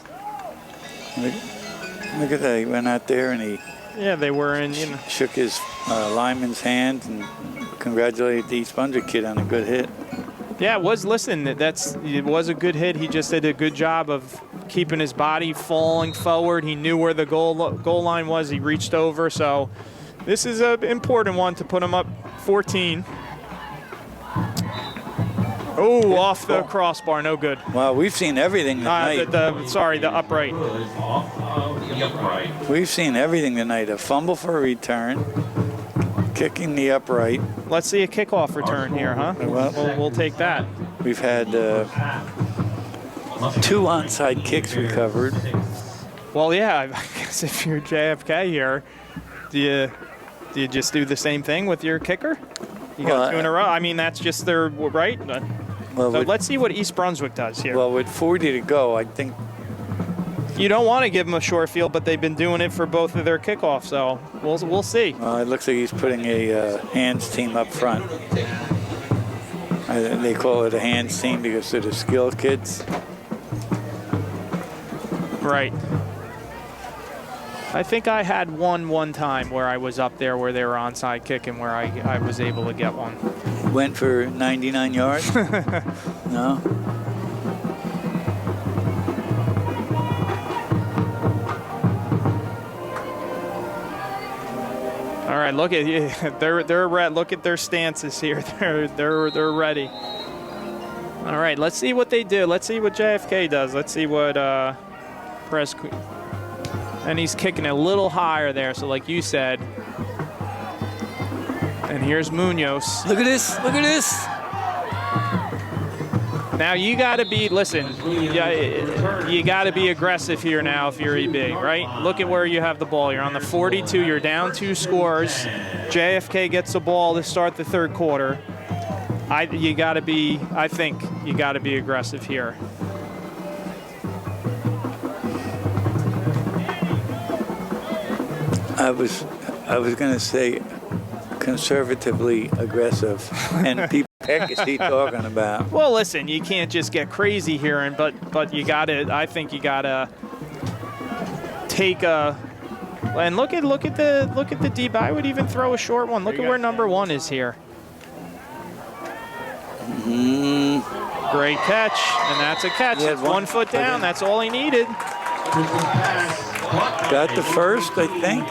Look at that. He went out there and he they were in, shook his lineman's hand and congratulated the East Brunswick kid on a good hit. Yeah, it was a good hit. He just did a good job of keeping his body falling forward. He knew where the goal line was. He reached over. So this is an important one to put him up 14. Oh, off the crossbar, no good. Wow, we've seen everything tonight. The upright. We've seen everything tonight. A fumble for a return, kicking the upright. Let's see a kickoff return here, huh? We'll take that. We've had 2 onside kicks recovered. Well, yeah, I guess if you're JFK here, do you just do the same thing with your kicker? You got 2 in a row. I mean, that's just their right. So let's see what East Brunswick does here. Well, with 40 to go, I think you don't want to give them a short field, but they've been doing it for both of their kickoffs. So we'll see. It looks like he's putting a hands team up front. They call it a hands team because they're the skill kids. Right. I think I had one time where I was up there where they were onside kicking where I was able to get one. Went for 99 yards? No? All right, look at you. They're red. Look at their stances here. They're ready. All right, let's see what they do. Let's see what JFK does. Let's see what press. And he's kicking a little higher there. So like you said. And here's Munoz. Look at this. Look at this. Now you got to be, listen, you got to be aggressive here now if you're EB, right? Look at where you have the ball. You're on the 42. You're down 2 scores. JFK gets the ball to start the 3rd quarter. I think you got to be aggressive here. I was going to say conservatively aggressive, and people. Heck is he talking about? Well, listen, you can't just get crazy here, but you got to. I think you got to take a And look at the deep. I would even throw a short one. Look at where number 1 is here. Great catch, and that's a catch. It's 1 foot down. That's all he needed. Got the first, I think.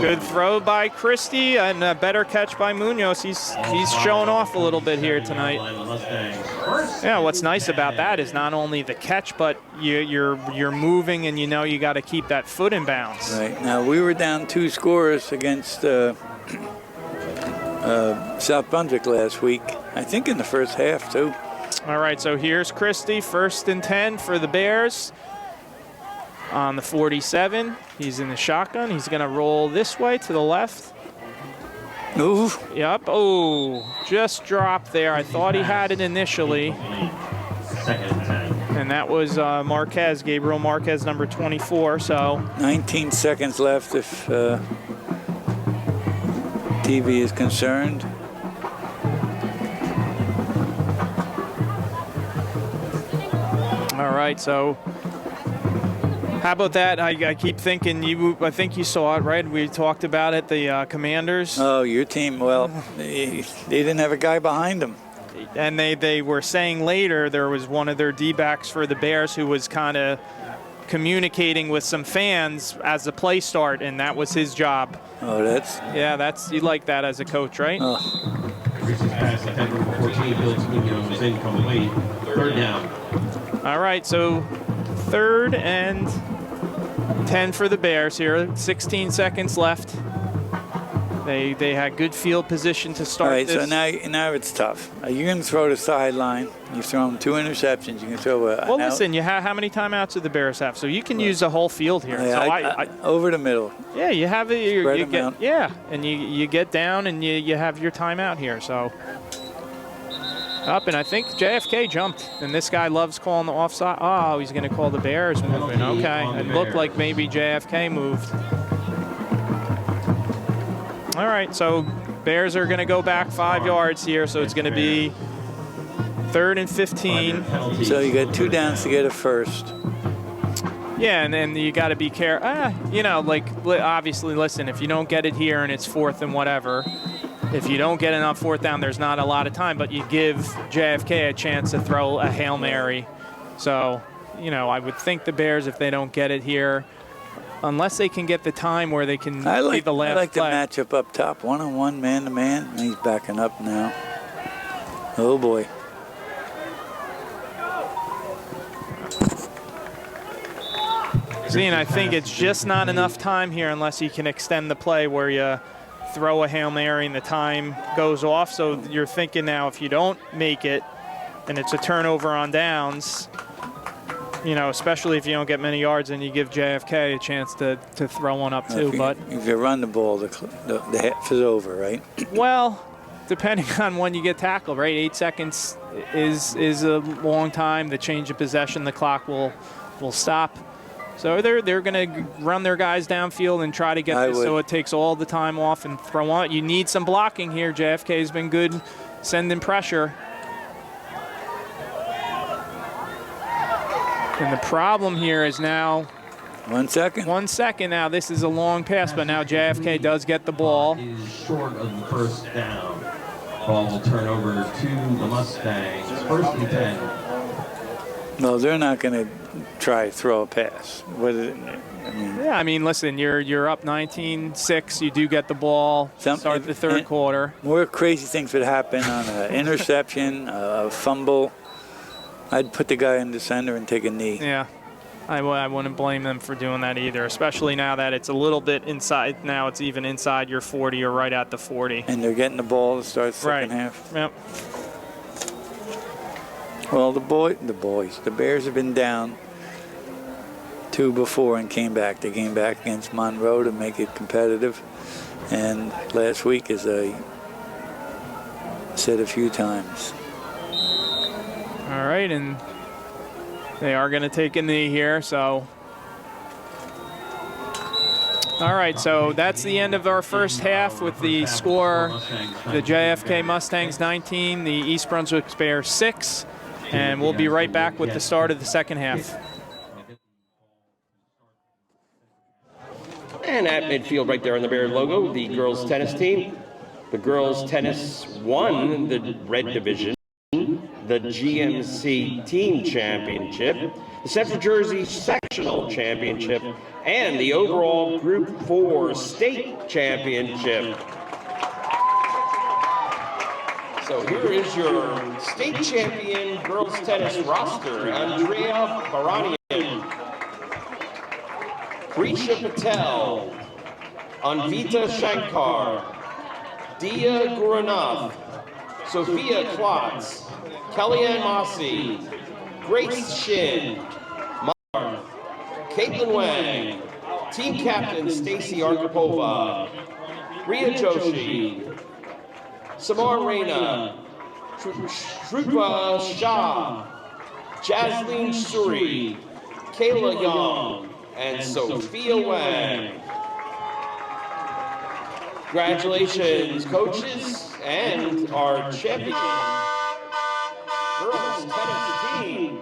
Good throw by Christie, and a better catch by Munoz. He's showing off a little bit here tonight. Yeah, what's nice about that is not only the catch, but you're moving, and you know you got to keep that foot in bounds. Right. Now, we were down 2 scores against South Brunswick last week, I think in the first half, too. All right, so here's Christie, 1st and 10 for the Bears. On the 47, he's in the shotgun. He's going to roll this way to the left. Ooh. Yep. Oh, just dropped there. I thought he had it initially. And that was Marquez, Gabriel Marquez, number 24. So 19 seconds left if TV is concerned. All right, so how about that? I keep thinking I think you saw it, right? We talked about it, the Commanders. Oh, your team, well, they didn't have a guy behind them. And they were saying later there was one of their D-backs for the Bears who was kind of communicating with some fans as the play start, and that was his job. Oh, that's you like that as a coach, right? Oh. Pass ahead, number 14, Felix Munoz, incomplete. 3rd down. All right, so 3rd and 10 for the Bears here. 16 seconds left. They had good field position to start. All right, this. so now it's tough. You're going to throw the sideline. You've thrown 2 interceptions. You can throw a. Well, listen, you have how many timeouts do the Bears have? So you can use the whole field here. Yeah, so over the middle. Yeah, you have it. You get, out. yeah, and you get down and you have your timeout here. So up, and I think JFK jumped, and this guy loves calling the offside. Oh, he's going to call the Bears moving. Okay, it looked like maybe JFK moved. All right, so Bears are going to go back 5 yards here, so it's going to be 3rd and 15. So you got 2 downs to get a first. Yeah, and then you got to be careful. You know, like, obviously, listen, if you don't get it here and it's 4th and whatever, if you don't get enough 4th down, there's not a lot of time, but you give JFK a chance to throw a Hail Mary. So, you know, I would think the Bears, if they don't get it here, unless they can get the time where they can lead the last I like play. the matchup up top, 1-on-1, man-to-man. He's backing up now. Oh, boy. See, and I think it's just not enough time here unless you can extend the play where you throw a Hail Mary and the time goes off. So you're thinking now if you don't make it and it's a turnover on downs, you know, especially if you don't get many yards and you give JFK a chance to throw one up too. If you run the ball, the half is over, right? Well, depending on when you get tackled, right? 8 seconds is a long time. The change of possession, the clock will stop. So they're going to run their guys downfield and try to get this so it takes all the time off and throw on. You need some blocking here. JFK has been good sending pressure. And the problem here is now 1 second. 1 second now. This is a long pass, but now JFK does get the ball. Is short of the 1st down. Ball will turn over to the Mustangs. 1st and 10. No, they're not going to try to throw a pass. Yeah, I mean, listen, you're up 19-6. You do get the ball. Start the 3rd quarter. More crazy things would happen on an interception, a fumble. I'd put the guy in the center and take a knee. Yeah, I wouldn't blame them for doing that either, especially now that it's a little bit inside. Now it's even inside your 40 or right at the 40. And they're getting the ball to start the second half. Yep. Well, the Bears have been down 2 before and came back. They came back against Monroe to make it competitive. And last week, as I said a few times. All right, and they are going to take a knee here, so. All right, so that's the end of our first half with the score, the JFK Mustangs 19, the East Brunswick Bears 6, and we'll be right back with the start of the second half. And at midfield, right there on the Bear logo, the girls tennis team. The girls tennis won the red division, the GMC Team Championship, the Central Jersey Sectional Championship, and the overall Group 4 State Championship. So here is your state champion girls tennis roster. Andrea Baranian, Prisha Patel, Anvita Shankar, Dia Guranath, Sophia Klotz, Kellyanne Mossy, Grace Shin, Mar, Caitlin Wang, team captain Stacy Arkhipova, Ria Joshi, Samar Reina, Shrupa Shah, Jasleen Suri, Kayla Young, and Sophia Wang. Congratulations, coaches, and our champion girls tennis team.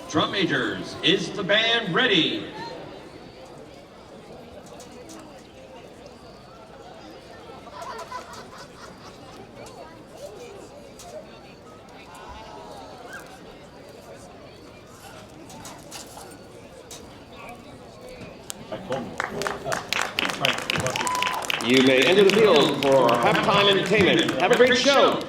Drum majors, is the band ready? You may enter the field for halftime entertainment. Have a great show.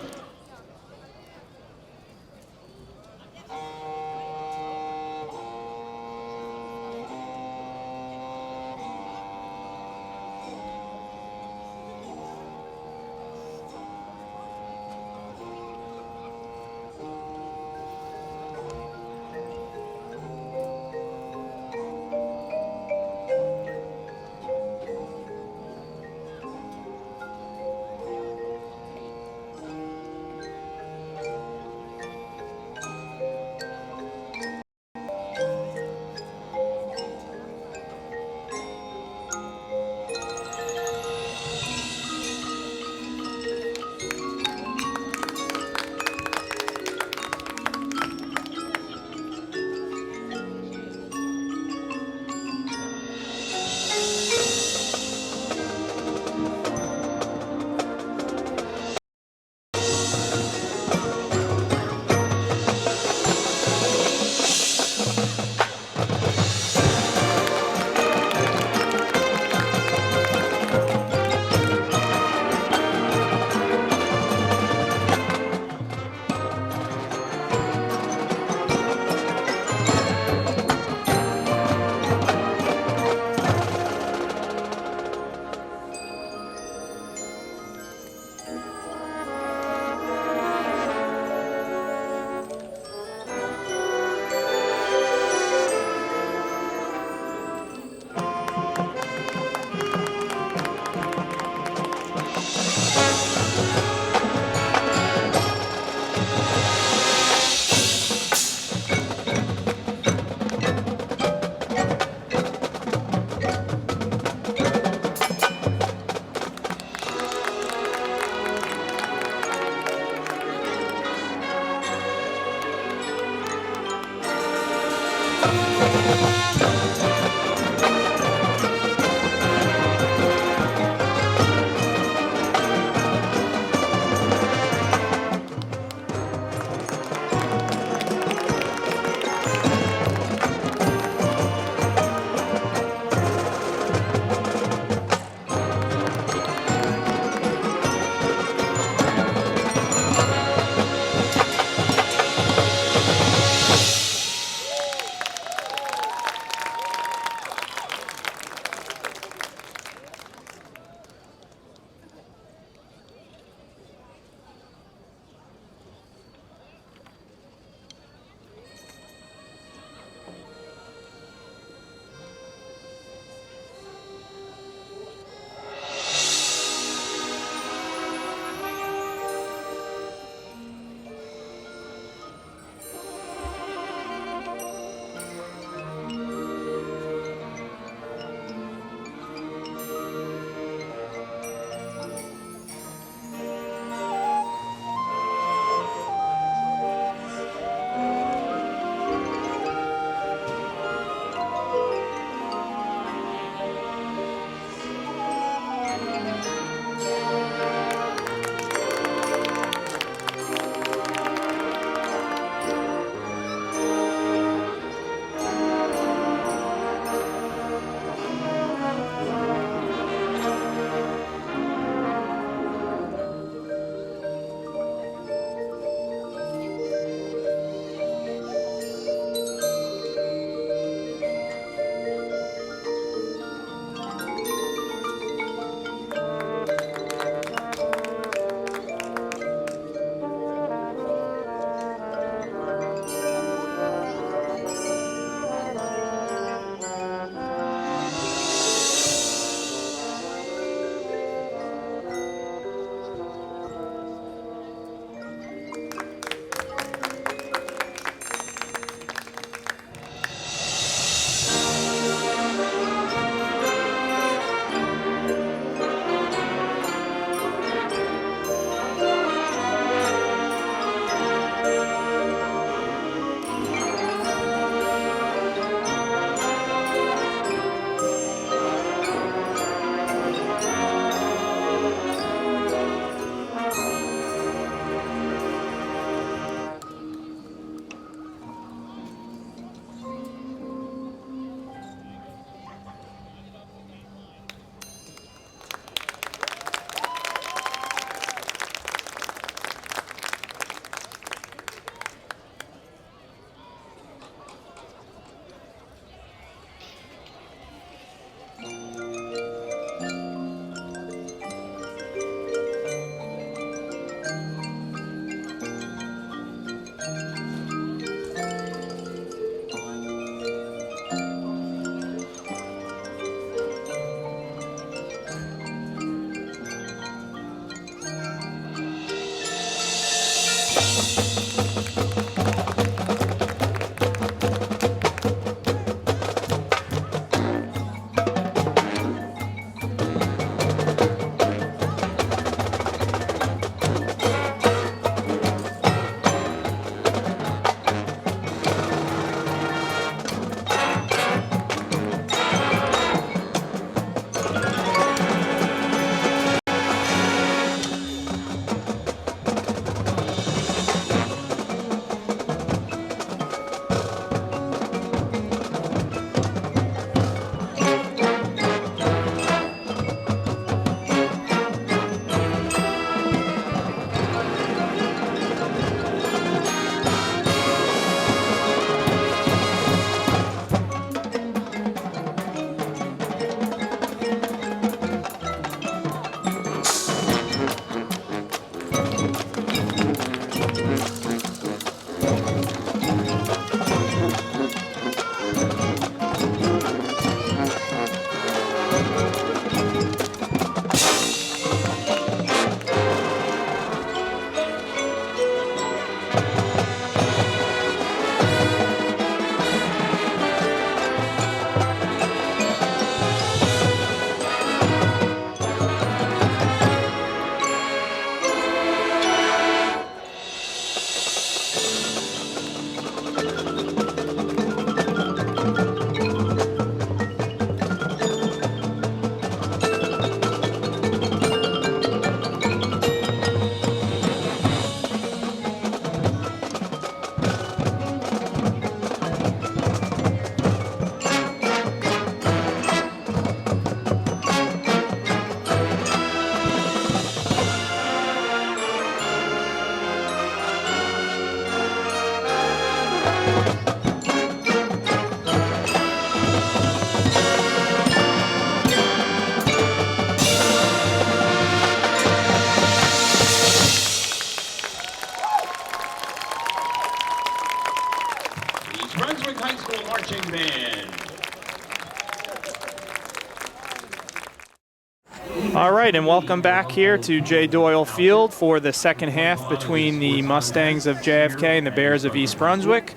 right, and welcome back here to J. Doyle Field for the second half between the Mustangs of JFK and the Bears of East Brunswick.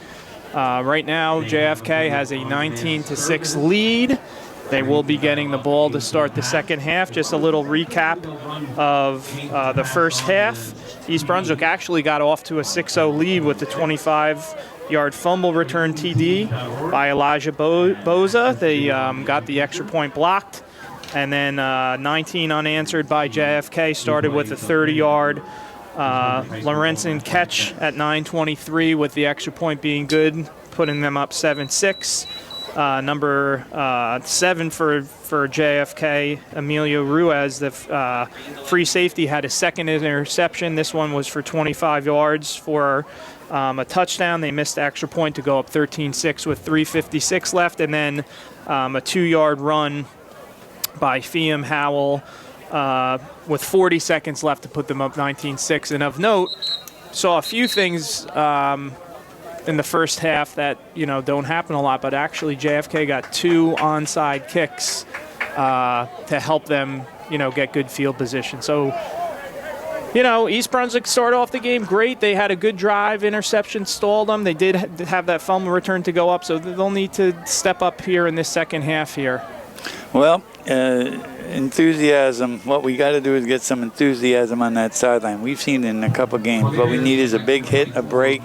Right now, JFK has a 19-6 lead. They will be getting the ball to start the second half. Just a little recap of the first half. East Brunswick actually got off to a 6-0 lead with the 25-yard fumble return TD by Elijah Boza. They got the extra point blocked. And then 19 unanswered by JFK, started with a 30-yard Lorenzen catch at 9:23 with the extra point being good, putting them up 7-6. Number 7 for JFK, Emilio Ruiz, the free safety, had a second interception. This one was for 25 yards for a touchdown. They missed the extra point to go up 13-6 with 3:56 left, and then a 2-yard run by Fiam Howell with 40 seconds left to put them up 19-6. And of note, saw a few things in the first half that, you know, don't happen a lot, but actually JFK got 2 onside kicks to help them, you know, get good field position. So, you know, East Brunswick started off the game great. They had a good drive. Interception stalled them. They did have that fumble return to go up, so they'll need to step up here in this second half here. Well, enthusiasm. What we got to do is get some enthusiasm on that sideline. We've seen it in a couple games. What we need is a big hit, a break,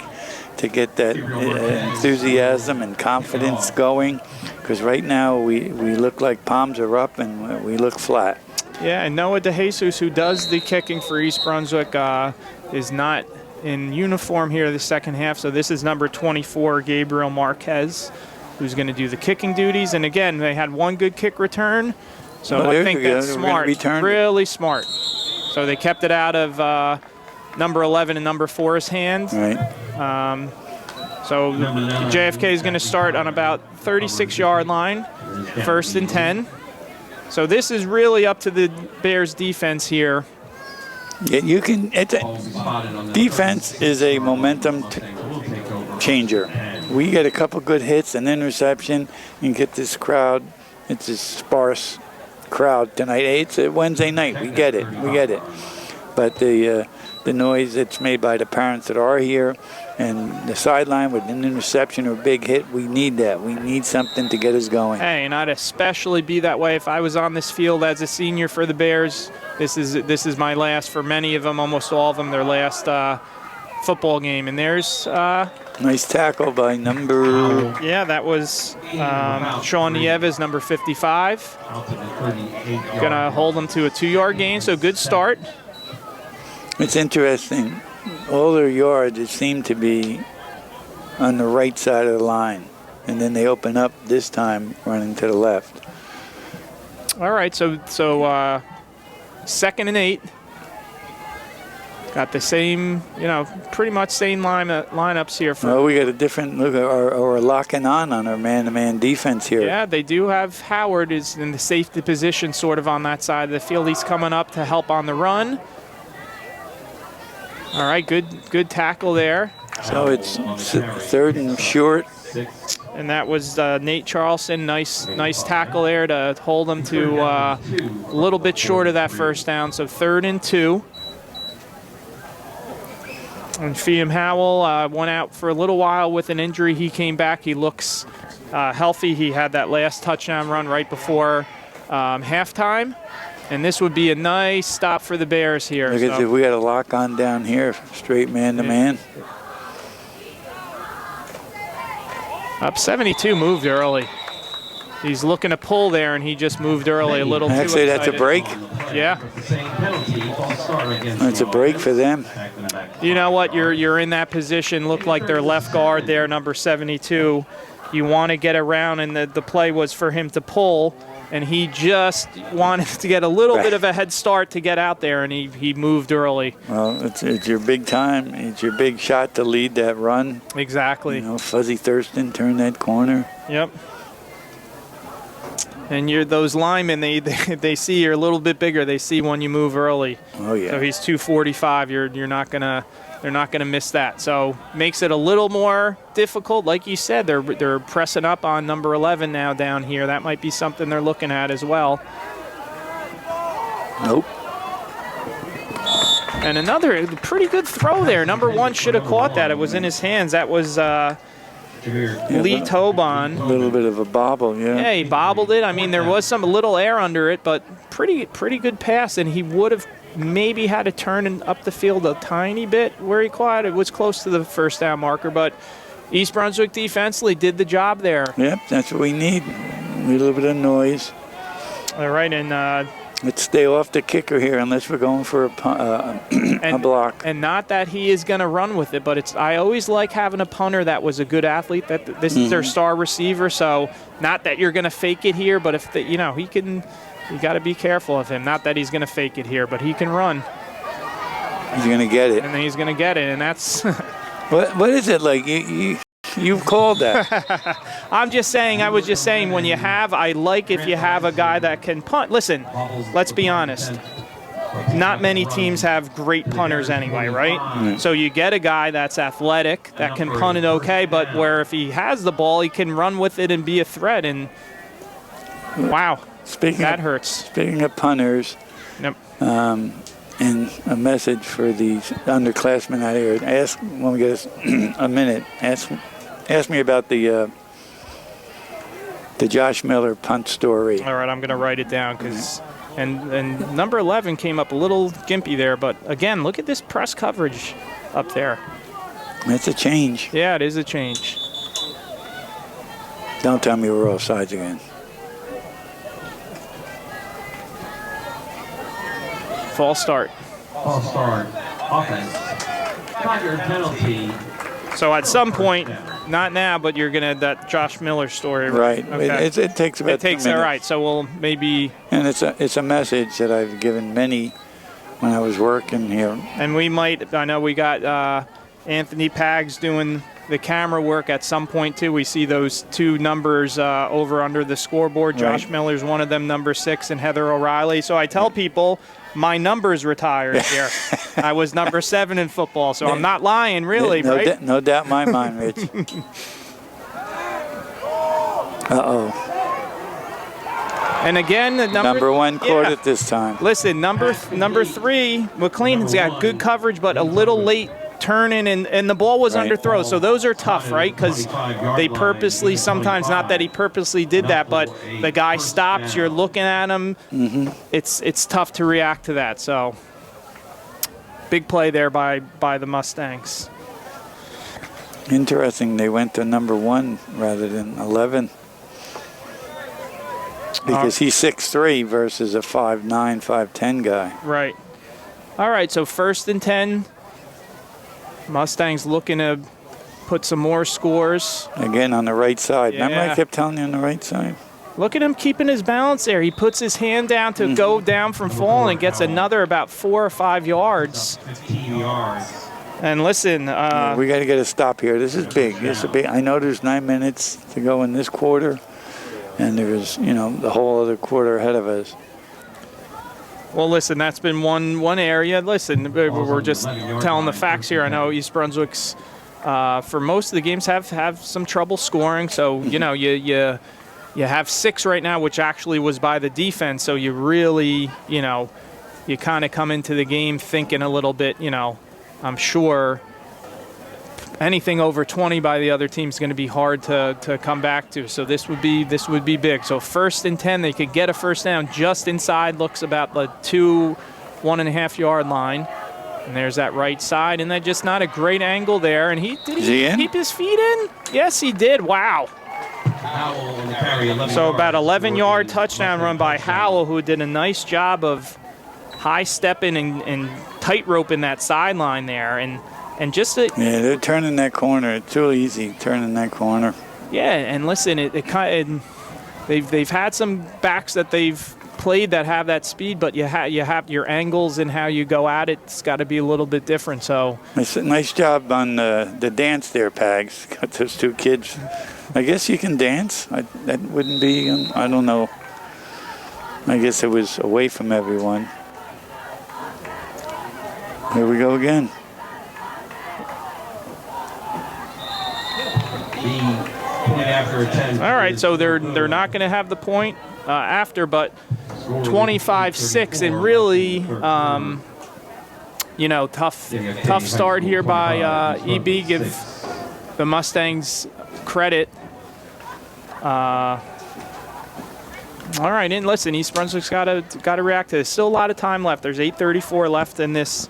to get that enthusiasm and confidence going. Because right now we look like palms are up and we look flat. Yeah, and Noah DeJesus, who does the kicking for East Brunswick, is not in uniform here the second half. So this is number 24, Gabriel Marquez, who's going to do the kicking duties. And again, they had one good kick return. So I think that's smart, really smart. So they kept it out of number 11 and number 4's hand. Right. So JFK is going to start on about 36-yard line, 1st and 10. So this is really up to the Bears defense here. Yeah, you can. Defense is a momentum changer. We get a couple good hits, an interception, and get this crowd. It's a sparse crowd tonight. Hey, it's a Wednesday night. We get it. We get it. But the noise that's made by the parents that are here and the sideline with an interception or a big hit, we need that. We need something to get us going. Hey, and I'd especially be that way if I was on this field as a senior for the Bears. This is my last, for many of them, almost all of them, their last football game. And there's nice tackle by number. Yeah, that was Sean Nieves, number 55. Gonna hold them to a 2-yard gain, so good start. It's interesting. All their yards, it seemed to be on the right side of the line. And then they open up this time running to the left. All right, so 2nd and 8. Got the same, you know, pretty much same lineups here. Well, we got a different look. We're locking on our man-to-man defense here. Yeah, they do have Howard is in the safety position sort of on that side of the field. He's coming up to help on the run. All right, good tackle there. So it's 3rd and short. And that was Nate Charleston. Nice tackle there to hold them to a little bit short of that first down. So 3rd and 2. And Fiam Howell went out for a little while with an injury. He came back. He looks healthy. He had that last touchdown run right before halftime. And this would be a nice stop for the Bears here. Look at we got a lock on down here, straight man-to-man. Up 72, moved early. He's looking to pull there, and he just moved early a little too excited. Actually, that's a break. Yeah. That's a break for them. You know what? You're in that position. Looked like their left guard there, number 72. You want to get around, and the play was for him to pull. And he just wanted to get a little bit of a head start to get out there, and he moved early. Well, it's your big time. It's your big shot to lead that run. Exactly. You know, Fuzzy Thurston turned that corner. Yep. And those linemen, they see you're a little bit bigger. They see when you move early. Oh yeah. So he's 245. They're not gonna miss that. So makes it a little more difficult. Like you said, they're pressing up on number 11 now down here. That might be something they're looking at as well. Nope. And another pretty good throw there. Number 1 should have caught that. It was in his hands. That was Lee Tobon. A little bit of a bobble, yeah. Yeah, he bobbled it. I mean, there was some little air under it, but pretty good pass. And he would have maybe had to turn up the field a tiny bit where he caught it. It was close to the first down marker, but East Brunswick defensively did the job there. Yep, that's what we need. A little bit of noise. All right, and let's stay off the kicker here unless we're going for a block. And not that he is going to run with it, but I always like having a punter that was a good athlete. That this is their star receiver, so not that you're going to fake it here, but if he can, you got to be careful of him. Not that he's going to fake it here, but he can run. He's going to get it. And then he's going to get it, and that's. What is it like? You've called that. I was just saying, when I like if you have a guy that can punt. Listen, let's be honest. Not many teams have great punters anyway, right? So you get a guy that's athletic, that can punt it okay, but where if he has the ball, he can run with it and be a threat. And wow, that hurts. Speaking of punters, yep. And a message for these underclassmen out here. Ask when we get a minute. Ask me about the Josh Miller punt story. All right, I'm going to write it down because and number 11 came up a little gimpy there, but again, look at this press coverage up there. That's a change. Yeah, it is a change. Don't tell me we're offsides again. False start. False start. Offense. 5-yard penalty. So at some point, not now, but you're gonna that Josh Miller story, right? Okay. It takes about 2 minutes. All right. So we'll maybe. And it's a message that I've given many when I was working here. And we might. I know we got Anthony Pags doing the camera work at some point too. We see those 2 numbers over under the scoreboard. Josh Right. Miller's one of them, number 6, and Heather O'Reilly. So I tell people my number's retired here. I was number 7 in football, so I'm not lying, really, right? No doubt in my mind, Rich. Uh-oh. And again, the number 1 caught it this time. Listen, number 3, McLean's got good coverage, but a little late turning, and the ball was underthrown. So those are tough, right? Because they purposely, sometimes not that he purposely did that, but the guy stops, you're looking at him. Mm-hmm. It's tough to react to that. So big play there by the Mustangs. Interesting. They went to number 1 rather than 11. Because he's 6'3" versus a 5'9", 5'10" guy. Right. All right, so 1st and 10. Mustangs looking to put some more scores. Again, on the right side. Yeah. Remember I kept telling you on the right side? Look at him keeping his balance there. He puts his hand down to go down from falling and gets another about 4 or 5 yards. 15 yards. And listen. We got to get a stop here. This is big. This is big. I know there's 9 minutes to go in this quarter. And there's, the whole other quarter ahead of us. Well, listen, that's been one area. Listen, we're just telling the facts here. I know East Brunswick's, for most of the games, have some trouble scoring. So, you have 6 right now, which actually was by the defense. So you really, you kind of come into the game thinking a little bit, I'm sure anything over 20 by the other team is going to be hard to come back to. So this would be big. So 1st and 10, they could get a first down just inside. Looks about the 1.5 yard line. And there's that right side, and that just not a great angle there. And he keep his feet in? Yes, he did. Wow. So about 11-yard touchdown run by Howell, who did a nice job of high stepping and tight roping that sideline there. And just yeah, they're turning that corner. It's too easy turning that corner. Yeah, and listen, they've had some backs that they've played that have that speed, but you have your angles and how you go at it. It's got to be a little bit different. So nice job on the dance there, Pags. Got those 2 kids. I guess you can dance. That wouldn't be. I don't know. I guess it was away from everyone. Here we go again. All right, so they're not going to have the point after, but 25-6, and really you know, tough start here by EB. Give the Mustangs credit. All right, and listen, East Brunswick's got to react to this. Still a lot of time left. There's 8:34 left in this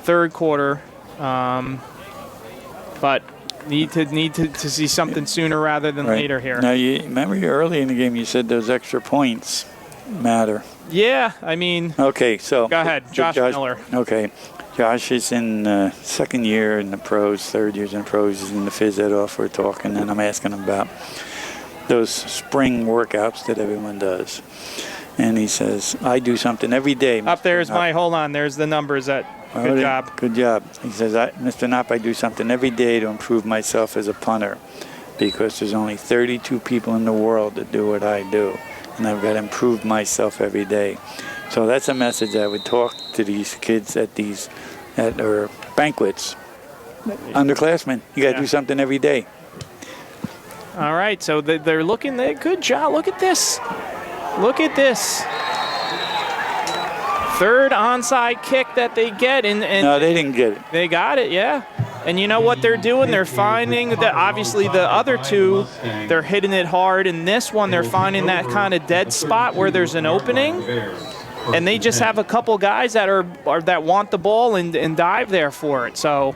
third quarter, but need to see something sooner rather than later here. Now, you remember early in the game you said those extra points matter. Yeah, I mean. Okay, so go ahead, Josh Miller. Okay, Josh is in second year in the pros, third year in the pros. He's in the phys ed off. We're talking, and I'm asking him about those spring workouts that everyone does. And he says, I do something every day. Up there's my, hold on, there's the numbers. Good job. Good job. He says, Mr. Knopp, I do something every day to improve myself as a punter because there's only 32 people in the world that do what I do. And I've got to improve myself every day. So that's a message I would talk to these kids at our banquets. Underclassmen, you got to do something every day. All right, so they're looking. Good job. Look at this. Look at this. Third onside kick that they get. And no, they didn't get it. They got it, yeah. And you know what they're doing? They're finding that obviously the other two, they're hitting it hard. And this one, they're finding that kind of dead spot where there's an opening. And they just have a couple guys that that want the ball and dive there for it. So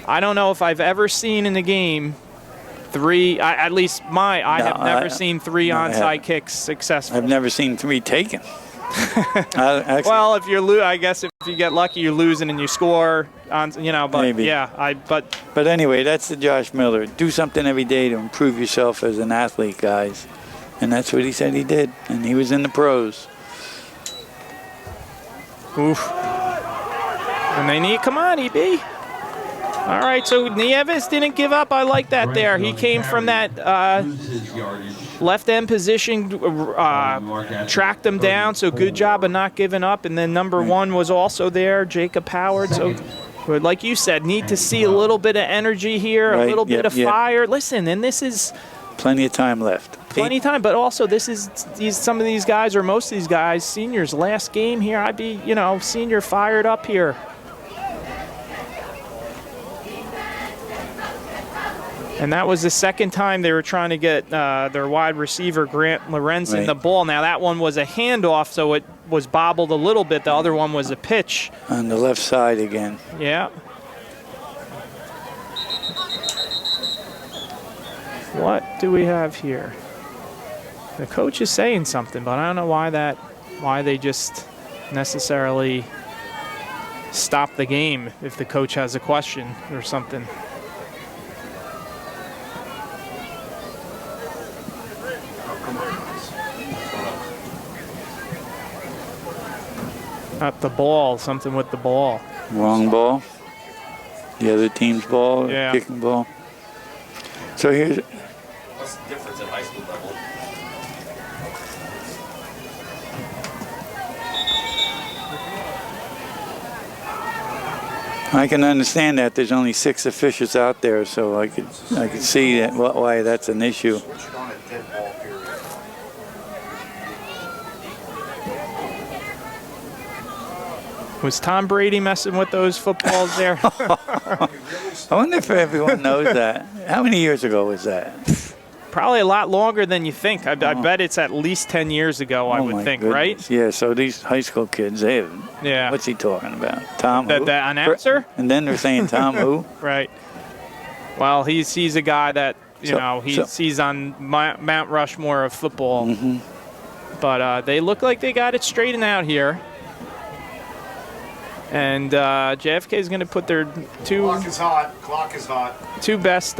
I don't know if I've ever seen in the game three, at least I have never seen three onside kicks successful. I've never seen three taken. Actually, well, if I guess if you get lucky, you're losing and you score on, you know. But maybe. Yeah, But anyway, that's the Josh Miller. Do something every day to improve yourself as an athlete, guys. And that's what he said he did. And he was in the pros. Oof. And they need, come on, EB. All right, so Nieves didn't give up. I like that there. He came from that left end position, tracked them down, so good job of not giving up. And then number one was also there, Jacob Howard. So, like you said, need to see a little bit of energy here, a little bit of fire. Listen, and this is plenty of time left. Plenty of time, but also this is some of these guys, or most of these guys, seniors' last game here. I'd be, senior fired up here. And that was the second time they were trying to get their wide receiver, Grant Lorenzen, the ball. Now, that one was a handoff, so it was bobbled a little bit. The other one was a pitch. On the left side again. Yeah. What do we have here? The coach is saying something, but I don't know why they just necessarily stop the game if the coach has a question or something. Not the ball, something with the ball. Wrong ball. The other team's ball, kicking ball. So here's... What's the difference at high school level? I can understand that. There's only 6 officials out there, so I could see that why that's an issue. Was Tom Brady messing with those footballs there? I wonder if everyone knows that. How many years ago was that? Probably a lot longer than you think. I bet it's at least 10 years ago, I would think, right? Yeah, so these high school kids, they have, what's he talking about? Tom who? The announcer? And then they're saying Tom who? Right. Well, he's a guy that, he's on Mount Rushmore of football. Mm-hmm. But they look like they got it straightened out here. And JFK is going to put their Clock is hot. Two best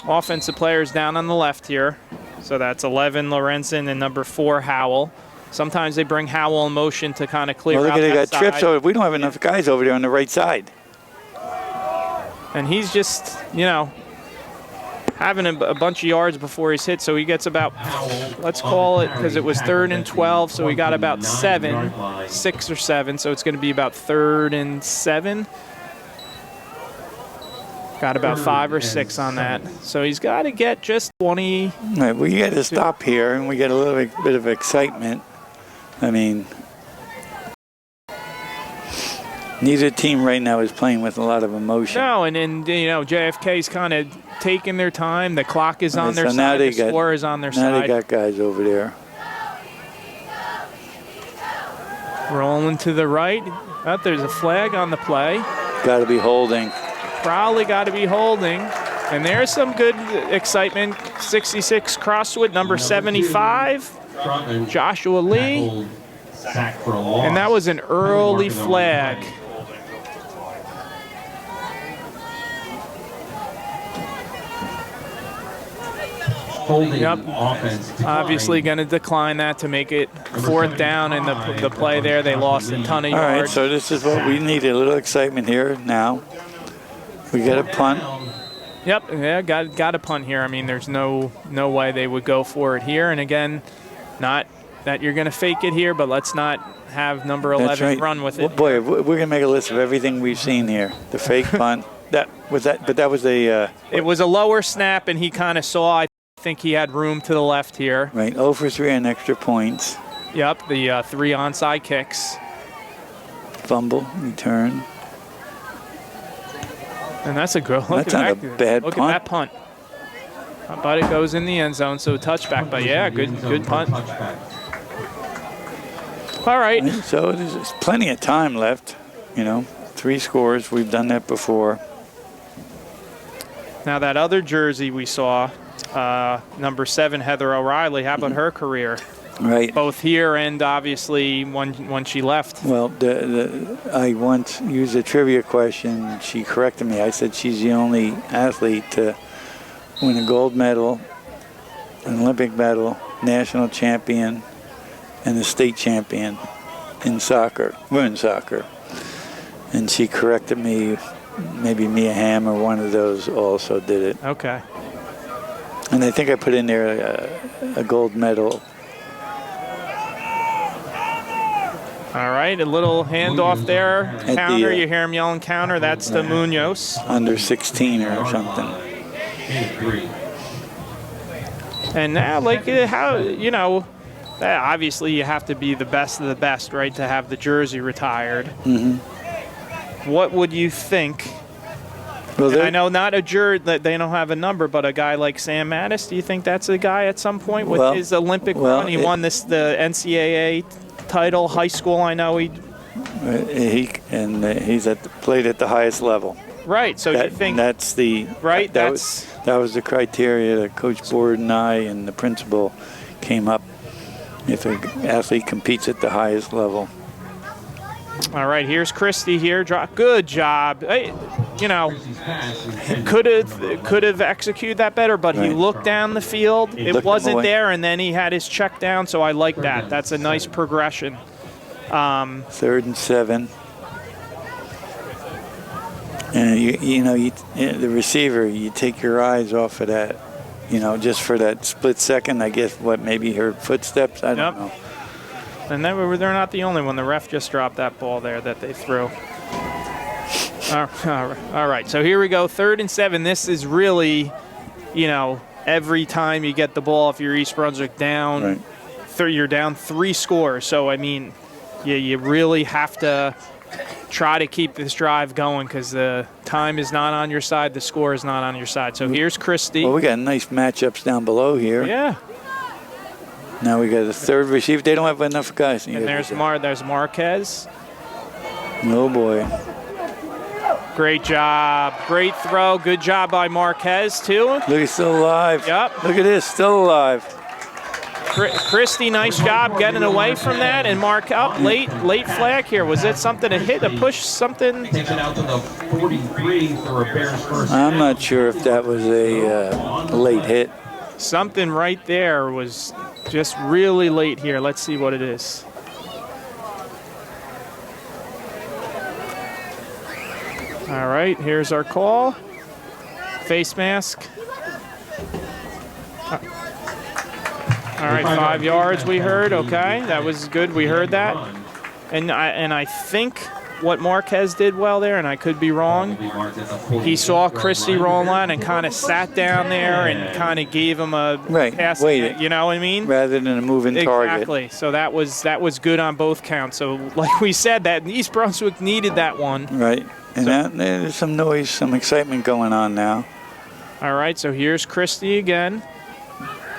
offensive players down on the left here. So that's 11 Lorenzen and number 4 Howell. Sometimes they bring Howell in motion to kind of clear out they that got trips over. We don't have enough guys over there on the right side. And he's just, having a bunch of yards before he's hit, so he gets about, let's call it, because it was 3rd and 12, so he got about 6 or 7, so it's going to be about 3rd and 7. Got about 5 or 6 on that. So he's got to get just 20. Right, we got to stop here, and we get a little bit of excitement. I mean, Neither team right now is playing with a lot of emotion. No, and you know, JFK's kind of taking their time. The clock is on their so now side. they The score is on their side. Now they got guys over there. Rolling to the right. Oh, there's a flag on the play. Got to be holding. Probably got to be holding. And there's some good excitement. 66 Crosswood, number 75, Joshua Lee. And that was an early flag. Yep. Obviously going to decline that to make it 4th down in the play there. They lost a ton of yards. All right, so this is what we need, a little excitement here now. We get a punt. Yep, yeah, got a punt here. I mean, there's no way they would go for it here. And again, not that you're going to fake it here, but let's not have number 11 run with it. Well, boy, we're going to make a list of everything we've seen here. The fake punt. That was a. It was a lower snap, and he kind of saw. I think he had room to the left here. Right, 0 for 3 on extra points. Yep, the 3 onside kicks. Fumble, return. And that's a good look. That's not a bad look punt. At that punt. But it goes in the end zone, so touchback. But yeah, good punt. All right. So there's plenty of time left. You know, 3 scores. We've done that before. Now that other jersey we saw, number 7, Heather O'Reilly. How about her career? Right. Both here and obviously when she left. Well, I once used a trivia question. She corrected me. I said she's the only athlete to win a gold medal, an Olympic medal, national champion, and a state champion in soccer, women's soccer. And she corrected me. Maybe Mia Hamm or one of those also did it. Okay. And I think I put in there a gold medal. All right, a little handoff there. Counter, you hear him yelling counter. That's the Munoz. Under 16 or something. And now, like, how, you know, obviously you have to be the best of the best, right, to have the jersey retired. Mm-hmm. What would you think? Well, I know not a jersey, that they don't have a number, but a guy like Sam Mattis, do you think that's a guy at some point with his Olympic run? He won the NCAA title, high school. I know he's played at the highest level. Right. So you think that's the right? That was the criteria that Coach Board and I and the principal came up. If an athlete competes at the highest level. All right. Here's Christie here. Good job. Hey, you know, could have executed that better, but he looked down the field. It wasn't there, and then he had his check down, so I like that. That's a nice progression. 3rd and 7. And, the receiver, you take your eyes off of that, just for that split second, I guess, maybe heard footsteps, I don't know. And they're not the only one. The ref just dropped that ball there that they threw. All right, so here we go, 3rd and 7. This is really, every time you get the ball, if you're East Brunswick down, you're down 3 scores. So, I mean, you really have to try to keep this drive going because the time is not on your side, the score is not on your side. So here's Christie. Well, we got nice matchups down below here. Yeah. Now we got a 3rd receiver. They don't have enough guys. And there's Marquez. Oh, boy. Great job. Great throw. Good job by Marquez, too. Look, he's still alive. Yep. Look at this, still alive. Christie, nice job getting away from that. And late flag here. Was it something, a hit, a push, something? Takes it out to the 43 for a Bears first. I'm not sure if that was a late hit. Something right there was just really late here. Let's see what it is. All right, here's our call. Face mask. All right, 5 yards we heard. Okay, that was good. We heard that. And I think what Marquez did well there, and I could be wrong. He saw Christie rolling on and kind of sat down there and kind of gave him a pass. Waited. You know what I mean? Rather than a moving target. Exactly. So that was good on both counts. So like we said, that East Brunswick needed that one. Right. And there's some noise, some excitement going on now. All right, so here's Christie again.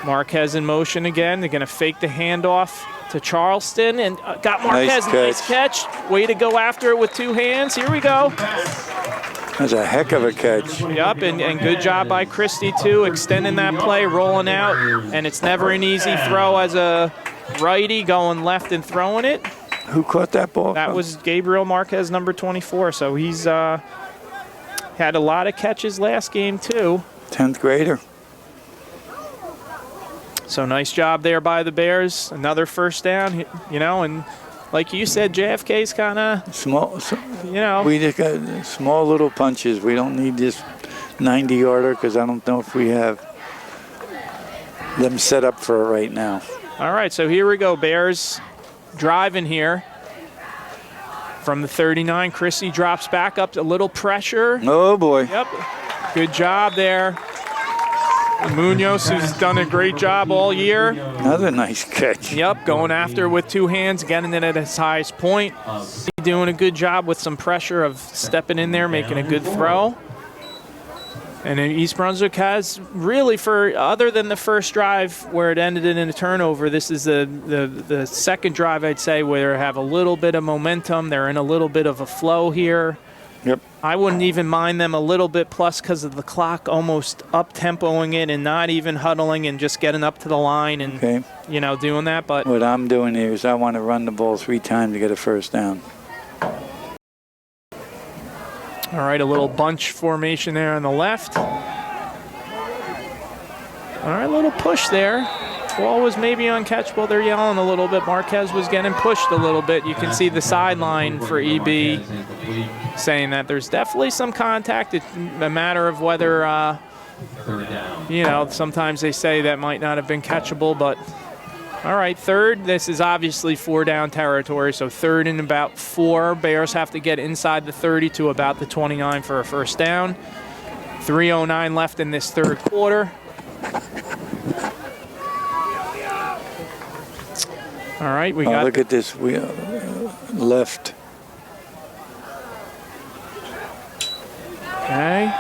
Marquez in motion again. They're going to fake the handoff to Charleston and got Marquez. Nice catch. Way to go after it with two hands. Here we go. That's a heck of a catch. Yep, and good job by Christie, too, extending that play, rolling out. And it's never an easy throw as a righty going left and throwing it. Who caught that ball? That was Gabriel Marquez, number 24. So he's had a lot of catches last game, too. 10th grader. So nice job there by the Bears. Another first down, you know, and like you said, JFK's kind of small. You know, we just got small little punches. We don't need this 90-yarder because I don't know if we have them set up for it right now. All right, so here we go. Bears driving here from the 39. Christie drops back up, a little pressure. Oh boy. Yep. Good job there. Munoz, who's done a great job all year. Another nice catch. Yep, going after with two hands, getting it at its highest point. Doing a good job with some pressure of stepping in there, making a good throw. And then East Brunswick has really, for other than the first drive where it ended in a turnover, this is the second drive, I'd say, where they have a little bit of momentum. They're in a little bit of a flow here. Yep. I wouldn't even mind them a little bit plus because of the clock almost up-tempoing it and not even huddling and just getting up to the line and, you know, doing that. But what I'm doing here is I want to run the ball 3 times to get a first down. All right, a little bunch formation there on the left. All right, a little push there. Ball was maybe uncatchable. They're yelling a little bit. Marquez was getting pushed a little bit. You can see the sideline for EB saying that there's definitely some contact. It's a matter of whether, you know, sometimes they say that might not have been catchable, but all right, third. This is obviously 4-down territory, so third and about 4. Bears have to get inside the 30 to about the 29 for a first down. 3:09 left in this third quarter. All right, we got. Look at this. We left. Okay.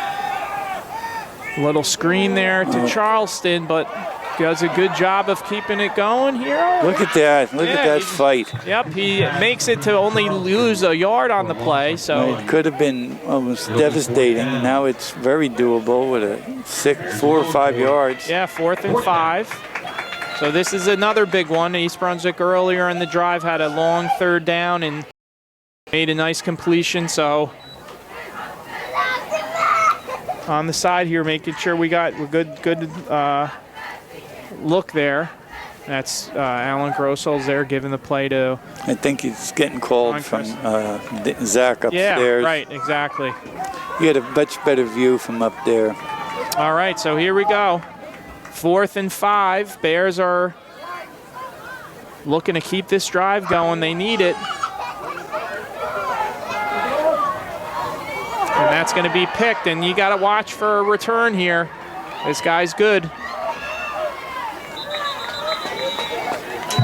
Little screen there to Charleston, but does a good job of keeping it going here. Look at that. Look at that fight. Yep, he makes it to only lose a yard on the play. So it could have been almost devastating. Now it's very doable with a 4 or 5 yards. Yeah, 4th and 5. So this is another big one. East Brunswick earlier in the drive had a long third down and made a nice completion. So on the side here, making sure we got a good look there. That's Alan Groshol's there giving the play to. I think he's getting called from Zach upstairs. Yeah, right, exactly. You get a much better view from up there. All right, so here we go. 4th and 5. Bears are looking to keep this drive going. They need it. And that's going to be picked, and you got to watch for a return here. This guy's good.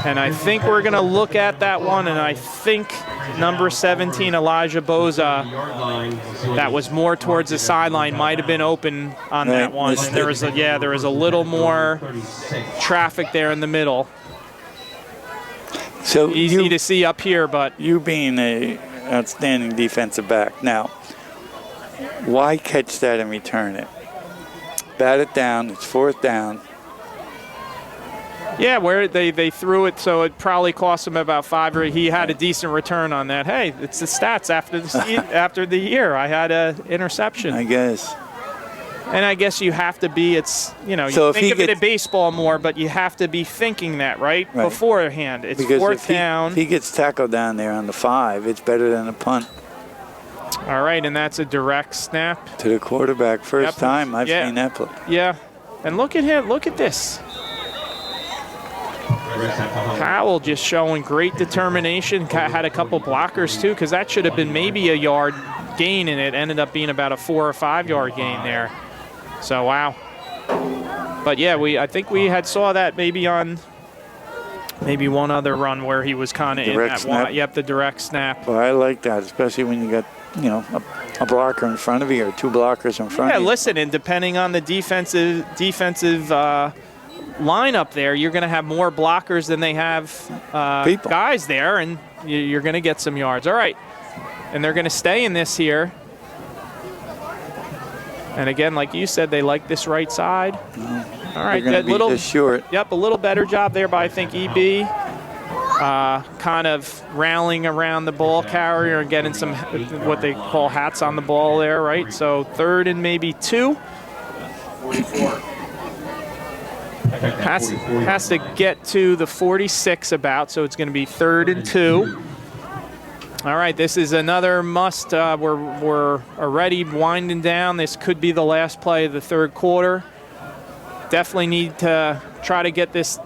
And I think we're going to look at that one, and I think number 17, Elijah Boza, that was more towards the sideline, might have been open on that one. There was a little more traffic there in the middle. So easy to see up here, but you being a outstanding defensive back, now why catch that and return it? Bat it down. It's 4th down. Yeah, where they threw it, so it probably cost him about 5. Or he had a decent return on that. Hey, it's the stats after the year. I had an interception. I guess. And I guess you have to be. It's you think of it in baseball more, but you have to be thinking that right beforehand. It's because 4th down. If he gets tackled down there on the 5, it's better than a punt. All right, and that's a direct snap to the quarterback. First time I've seen that play. Yeah, and look at him. Look at this. Powell just showing great determination. Had a couple blockers too, because that should have been maybe a yard gain, and it ended up being about a 4 or 5 yard gain there. So wow. But yeah, I think we had saw that maybe on one other run where he was kind of in that snap. Yep, the direct snap. Well, I like that, especially when you got, you know, a blocker in front of you or 2 blockers in front of you. Yeah, listen, and depending on the defensive lineup there, you're going to have more blockers than they have guys there, and you're going to get some yards. All right, and they're going to stay in this here. And again, like you said, they like this right side. All right, that little short. Yep, a little better job there by I think EB. Kind of rallying around the ball carrier and getting some what they call hats on the ball there, right? So 3rd and maybe 2. 44. Has to get to the 46 about, so it's going to be 3rd and 2. All right, this is another must. We're already winding down. This could be the last play of the 3rd quarter. Definitely need to try to get this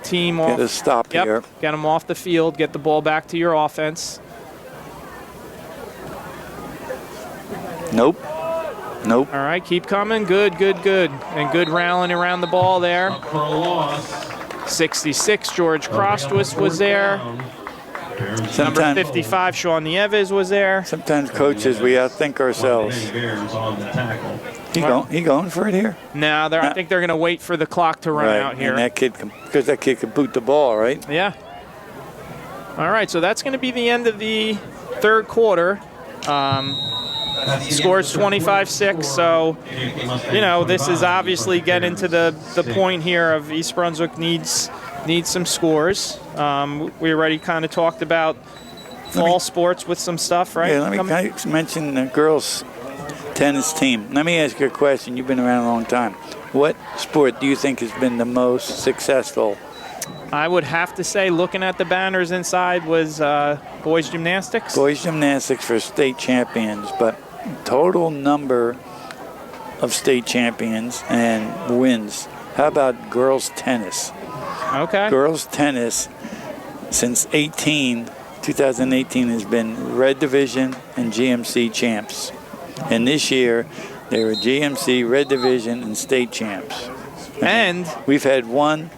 team off. Get a stop here. Get them off the field. Get the ball back to your offense. Nope. All right, keep coming. Good. And good rallying around the ball there. Up for a loss. 66, George Crostwitz was there. Number 55, Sean Nieves was there. Sometimes coaches, we outthink ourselves. Bears on the tackle. He going for it here? No, I think they're going to wait for the clock to run out here. And that kid, because that kid can boot the ball, right? Yeah. All right, so that's going to be the end of the 3rd quarter. Scores 25-6, so, you know, this is obviously getting to the point here of East Brunswick needs some scores. We already kind of talked about fall sports with some stuff, right? Yeah, let me mention the girls' tennis team. Let me ask you a question. You've been around a long time. What sport do you think has been the most successful? I would have to say, looking at the banners inside, was boys gymnastics. Boys gymnastics for state champions, but total number of state champions and wins. How about girls tennis? Okay. Girls tennis since 2018 has been Red Division and GMC champs. And this year they were GMC, Red Division, and state champs. And we've had 1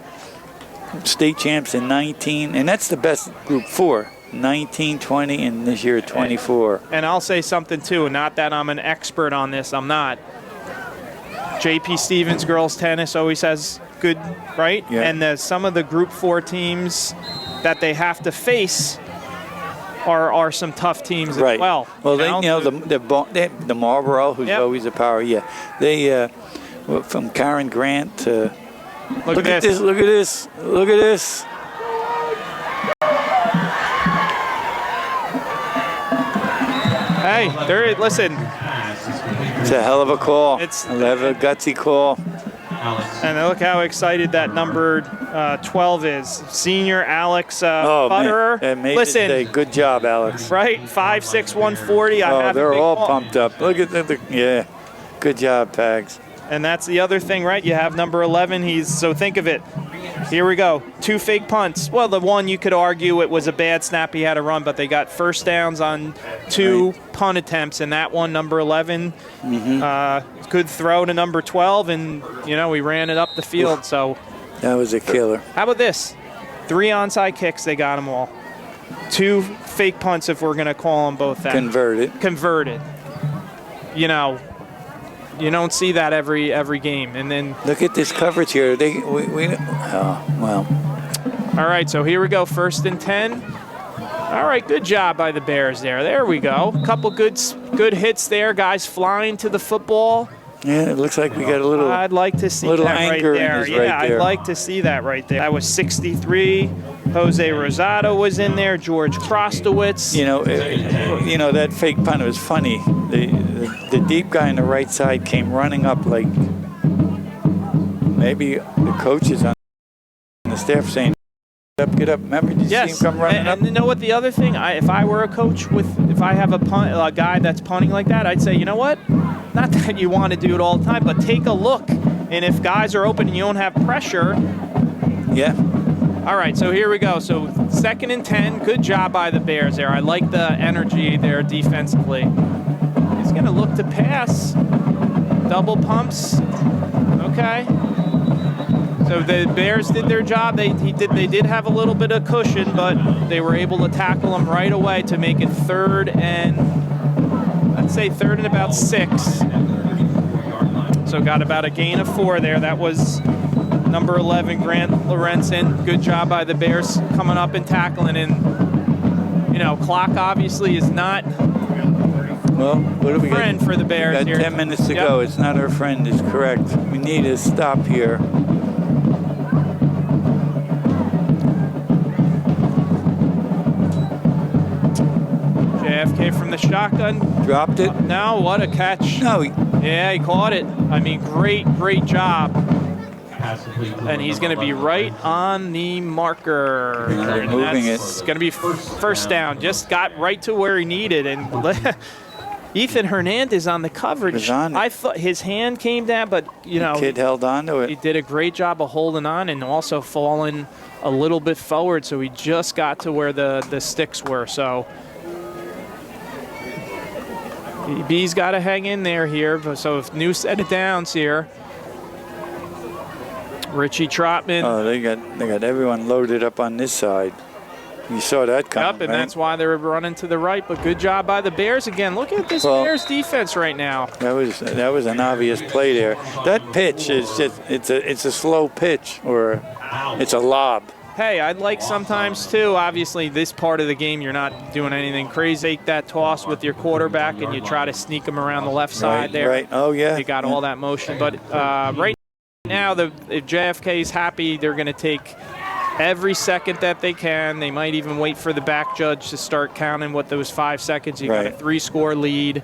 state champs in 19, and that's the best group 4. 19, 20, and this year 24. And I'll say something too, not that I'm an expert on this, I'm not. JP Stevens girls tennis always has good, right? Yeah. And some of the group 4 teams that they have to face are some tough teams as well. Well, the Marlboro, who's always a power. Yeah, they from Karen Grant to look at this. Look at this. Look at this. Hey, listen. It's a hell of a call. It's a gutsy call. And look how excited that number 12 is. Senior Alex Butterer. Listen, good job, Alex. Right? 5'6", 140. They're all pumped up. Look at yeah. Good job, Pags. And that's the other thing, right? You have number 11. So think of it. Here we go. 2 fake punts. Well, the one you could argue it was a bad snap. He had a run, but they got first downs on 2 punt attempts. And that one, number 11, good throw to number 12. And, you know, we ran it up the field. So that was a killer. How about this? 3 onside kicks. They got them all. 2 fake punts, if we're going to call them both that. Converted. You know, you don't see that every game. And then look at this coverage here. Well. All right, so here we go. 1st and 10. All right, good job by the Bears there. There we go. A couple good hits there. Guys flying to the football. Yeah, it looks like we got a little. I'd like to see that right there. Yeah, I'd like to see that right there. That was 63. Jose Rosado was in there. George Krostowitz. You know that fake punt was funny. The deep guy on the right side came running up like maybe the coaches on the staff saying, "Get up!" Remember, did you see him come running up? And you know what? The other thing, if I were a coach if I have a guy that's punting like that, I'd say, you know what? Not that you want to do it all the time, but take a look. And if guys are open and you don't have pressure, All right, so here we go. So 2nd and 10. Good job by the Bears there. I like the energy there defensively. He's going to look to pass. Double pumps. Okay. So the Bears did their job. They did have a little bit of cushion, but they were able to tackle him right away to make it 3rd and, let's say 3rd and about 6. So got about a gain of 4 there. That was number 11, Grant Lorenzen. Good job by the Bears coming up and tackling. And, you know, clock obviously is not Well, what do we friend got? for the Bears Got here. 10 minutes to go. It's not our friend, is correct. We need a stop here. JFK from the shotgun. Dropped it? Now, what a catch. No. Yeah, he caught it. I mean, great job. Pass complete to And he's going to be right on the marker. They're moving it. It's going to be first down. Just got right to where he needed. And Ethan Hernandez on the coverage. Was on it. I thought his hand came down, but, you know, Kid held on to he it. did a great job of holding on and also falling a little bit forward. So he just got to where the sticks were. So EB's got to hang in there here. So if new set of downs here. Richie Trotman. Oh, they got everyone loaded up on this side. You saw that coming, Up, and right? that's why they're running to the right. But good job by the Bears again. Look at this Bears defense right now. That was an obvious play there. That pitch is just it's a slow pitch, or it's a lob. Hey, I'd like sometimes too. Obviously, this part of the game you're not doing anything crazy. Take that toss with your quarterback and you try to sneak him around the left side there. Right. Oh yeah. You got all that motion, but right now, if JFK is happy, they're going to take every second that they can. They might even wait for the back judge to start counting what those 5 seconds. You got a 3-score lead.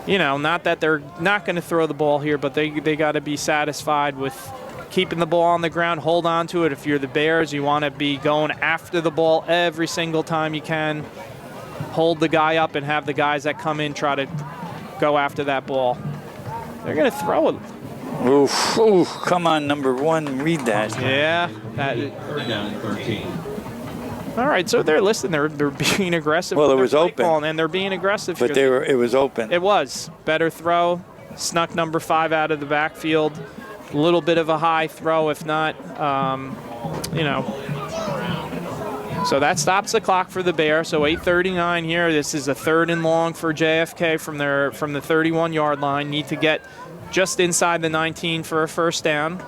You know, not that they're not going to throw the ball here, but they got to be satisfied with keeping the ball on the ground. Hold on to it. If you're the Bears, you want to be going after the ball every single time you can. Hold the guy up and have the guys that come in try to go after that ball. They're going to throw it. Oof, oof, come on, number 1, read that. Yeah. 3rd down and 13. All right, so they're listening. They're being aggressive. Well, with it their was play open. calling, and they're being aggressive. But here. it was open. It was. Better throw. Snuck number 5 out of the backfield. A little bit of a high throw, if not, you know. So that stops the clock for the Bears. So 8:39 here. This is a 3rd and long for JFK from the 31-yard line. Need to get just inside the 19 for a first down.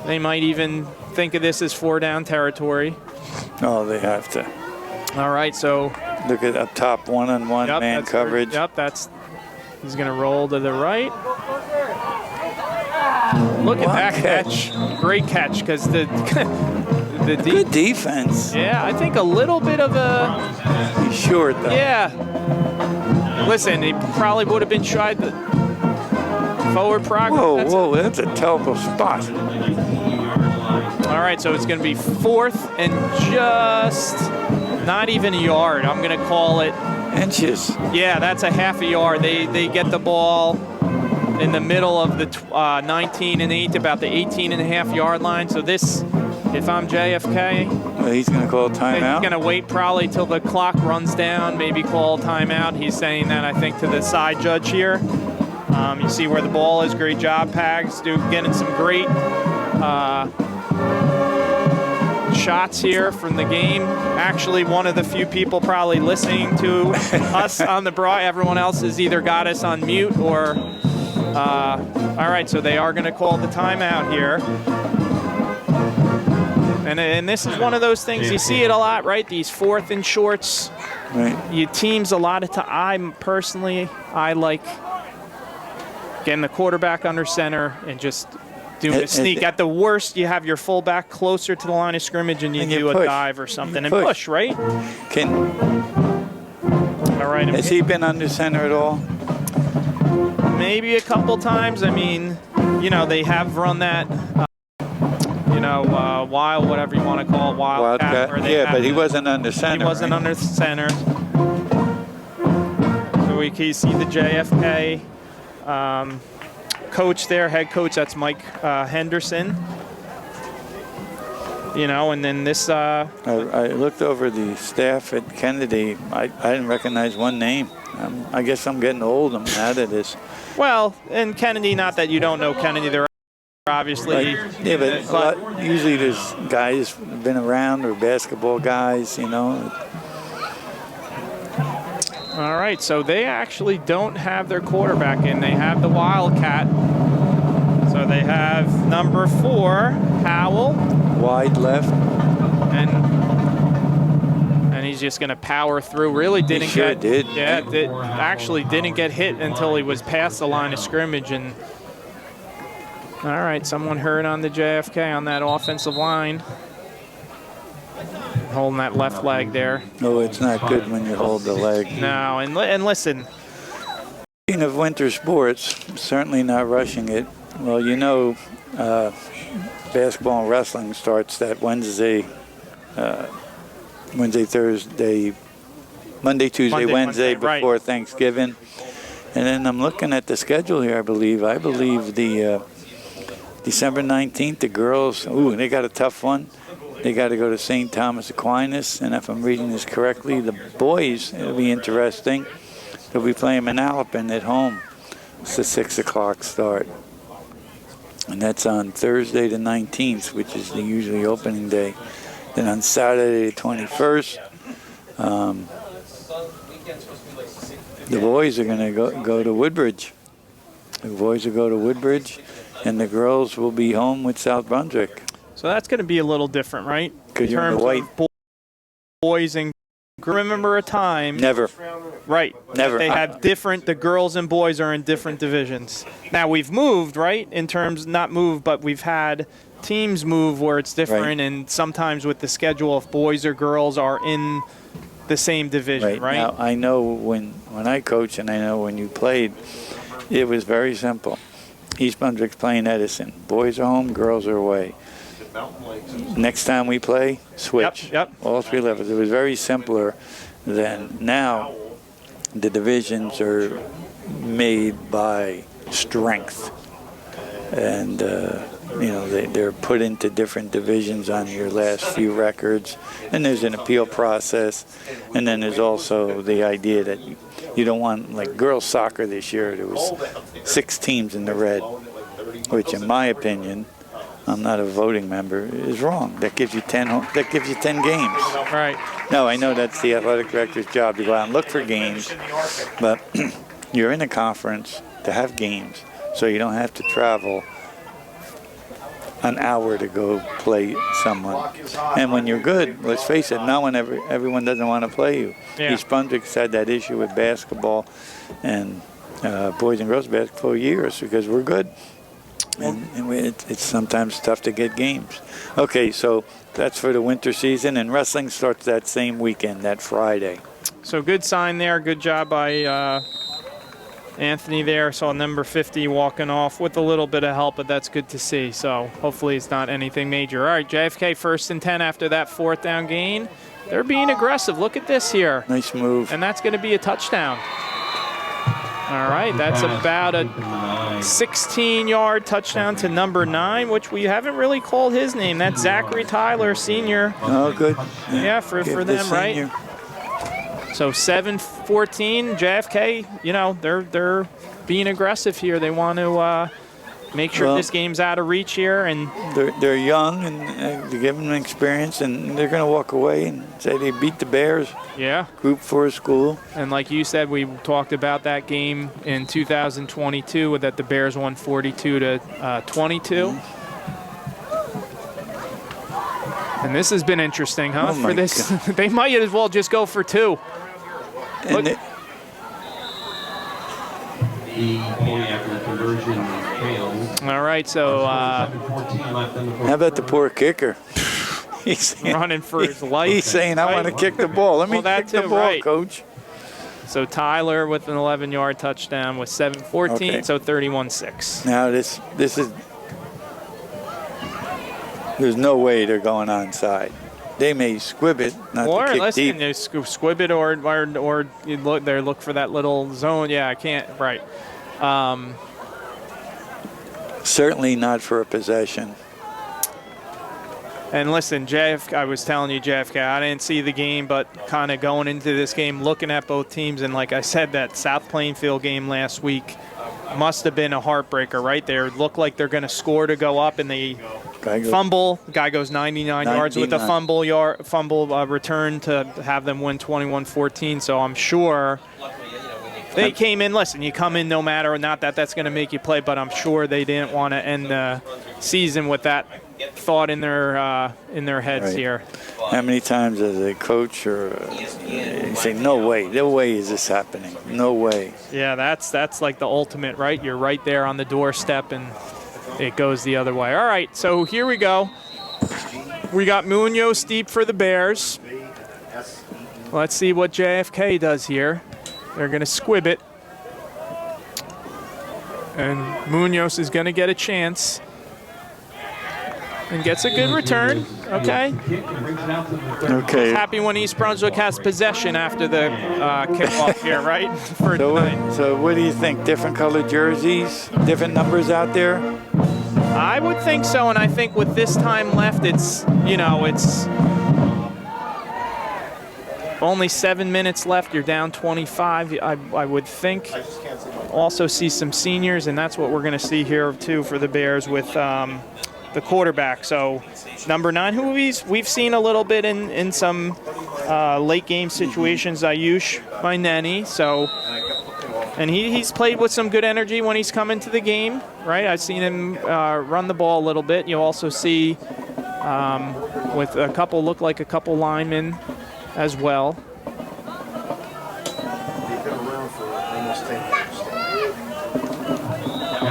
They might even think of this as 4-down territory. Oh, they have to. All right, so Look at up top, one-on-one man that's coverage. He's going to roll to the right. Look at that catch. Great catch, because the Good defense. yeah, I think a little bit of a He's short though. yeah. Listen, he probably would have been tried the forward progress. Whoa, that's a terrible spot. All right, so it's going to be 4th and just not even a yard. I'm going to call it. Inches. Yeah, that's a half a yard. They get the ball in the middle of the 19 and 8, about the 18.5-yard line. So this, if I'm JFK, Well, he's going to call he's timeout. going to wait probably till the clock runs down, maybe call timeout. He's saying that, I think, to the side judge here. You see where the ball is. Great job, Pags. Getting some great shots here from the game. Actually, one of the few people probably listening to us on the broad. Everyone else has either got us on mute or. All right, so they are going to call the timeout here. And this is one of those things, you see it a lot, right? These 4th and shorts. Right. You teams a lot of time. I like getting the quarterback under center and just doing a sneak. At the worst, you have your fullback closer to the line of scrimmage and you do a push. dive or something and push. push, right? All right. Has he been under center at all? Maybe a couple times. I mean, you know, they have run that, wild, whatever you want to call it, wildcat. Yeah, but he wasn't under center. He wasn't under center. So we can see the JFK coach there, head coach. That's Mike Henderson. you know, and then this. I looked over the staff at Kennedy. I didn't recognize one name. I guess I'm getting old. I'm out of this. Well, and Kennedy, not that you don't know Kennedy, they're obviously. Yeah, but usually there's guys who've been around or basketball guys, you know. All right, so they actually don't have their quarterback in. They have the Wildcat. So they have number 4, Howell. Wide left. And he's just going to power through. Really didn't Sure get. did. Yeah, actually didn't get hit until he was past the line of scrimmage. And all right, someone hurt on the JFK on that offensive line. Holding that left leg there. Oh, it's not good when you hold the leg. No, and listen. Speaking of winter sports, certainly not rushing it. Well, you know, basketball and wrestling starts that Wednesday, Thursday, Monday, Tuesday, Wednesday before right. Thanksgiving. And then I'm looking at the schedule here, I believe the December 19th, the girls, they got a tough one. They got to go to St. Thomas Aquinas, and if I'm reading this correctly, the boys, it'll be interesting. They'll be playing Manalapan at home. It's a 6 o'clock start. And that's on Thursday the 19th, which is the usually opening day. Then on Saturday the 21st, the boys are going to go to Woodbridge. The boys will go to Woodbridge, and the girls will be home with South Brunswick. So that's going to be a little different, right? Because you're in the white. Of boys and remember a time. Never. Right. Never. They have different, the girls and boys are in different divisions. Now we've moved, right? In terms, not moved, but we've had teams move where it's different. Right. And sometimes with the schedule, if boys or girls are in the same division, right? Now, I know when I coached and I know when you played, it was very simple. East Brunswick's playing Edison. Boys are home, girls are away. Next time we play, switch. Yep. All 3 levels. It was very simpler than now. The divisions are made by strength, and they're put into different divisions on your last few records. And there's an appeal process, and then there's also the idea that you don't want, like girls soccer this year. There was 6 teams in the red, which, in my opinion, I'm not a voting member, is wrong. That gives you 10. That gives you 10 games. Right. No, I know that's the athletic director's job to go out and look for games, but you're in a conference to have games, so you don't have to travel an hour to go play someone. And when you're good, let's face it, everyone doesn't want to play you. Yeah. East Brunswick's had that issue with basketball and boys and girls basketball for years because we're good. And it's sometimes tough to get games. Okay, so that's for the winter season, and wrestling starts that same weekend, that Friday. So good sign there. Good job by Anthony there. Saw number 50 walking off with a little bit of help, but that's good to see. So hopefully it's not anything major. All right, JFK 1st and 10 after that 4th down gain. They're being aggressive. Look at this here. Nice move. And that's going to be a touchdown. All right, that's about a 16-yard touchdown to number 9, which we haven't really called his name. That's Zachary Tyler, senior. Oh, good. Yeah, for them, right? So 7-14, JFK, they're being aggressive here. They want to make sure this game's out of reach here. And they're young, and they give them experience, and they're going to walk away and say they beat the Bears. Yeah. Group 4 school. And like you said, we talked about that game in 2022 that the Bears won 42-22. And this has been interesting, huh? Oh, for this, they might as well just go for 2. And The point after the conversion fails. All right, so 7:14 left in the how about the poor kicker? He's running for his life. He's saying, I want to kick the ball. Let me kick the ball, Coach. So Tyler with an 11-yard touchdown with 7:14, Okay. so 31-6. Now this is, there's no way they're going onside. They may squib it, not Or to kick listen, deep. they squib it, or you look for that little zone. Yeah, I can't. Right. Certainly not for a possession. And listen, JFK, I was telling you, JFK, I didn't see the game, but kind of going into this game, looking at both teams, and like I said, that South Plainfield game last week must have been a heartbreaker right there. It looked like they're going to score to go up, and they fumble. The guy goes 99 yards with a fumble return to have them win 21-14. So I'm sure they came in. Listen, you come in no matter, not that that's going to make you play, but I'm sure they didn't want to end the season with that thought in their heads here. How many times as a coach or you say, no way is this happening, no way. Yeah, that's like the ultimate, right? You're right there on the doorstep and it goes the other way. All right, so here we go. We got Munoz deep for the Bears. Let's see what JFK does here. They're going to squib it. And Munoz is going to get a chance. And gets a good return. Okay. Okay. He's happy when East Brunswick has possession after the kickoff here, right? For tonight. So what do you think? Different colored jerseys? Different numbers out there? I would think so, and I think with this time left, it's only 7 minutes left. You're down 25. I would think. Also see some seniors, and that's what we're going to see here too for the Bears with the quarterback. So number 9, who we've seen a little bit in some late game situations, Ayush Maineni. So, and he's played with some good energy when he's come into the game, right? I've seen him run the ball a little bit. You'll also see with a couple linemen as well.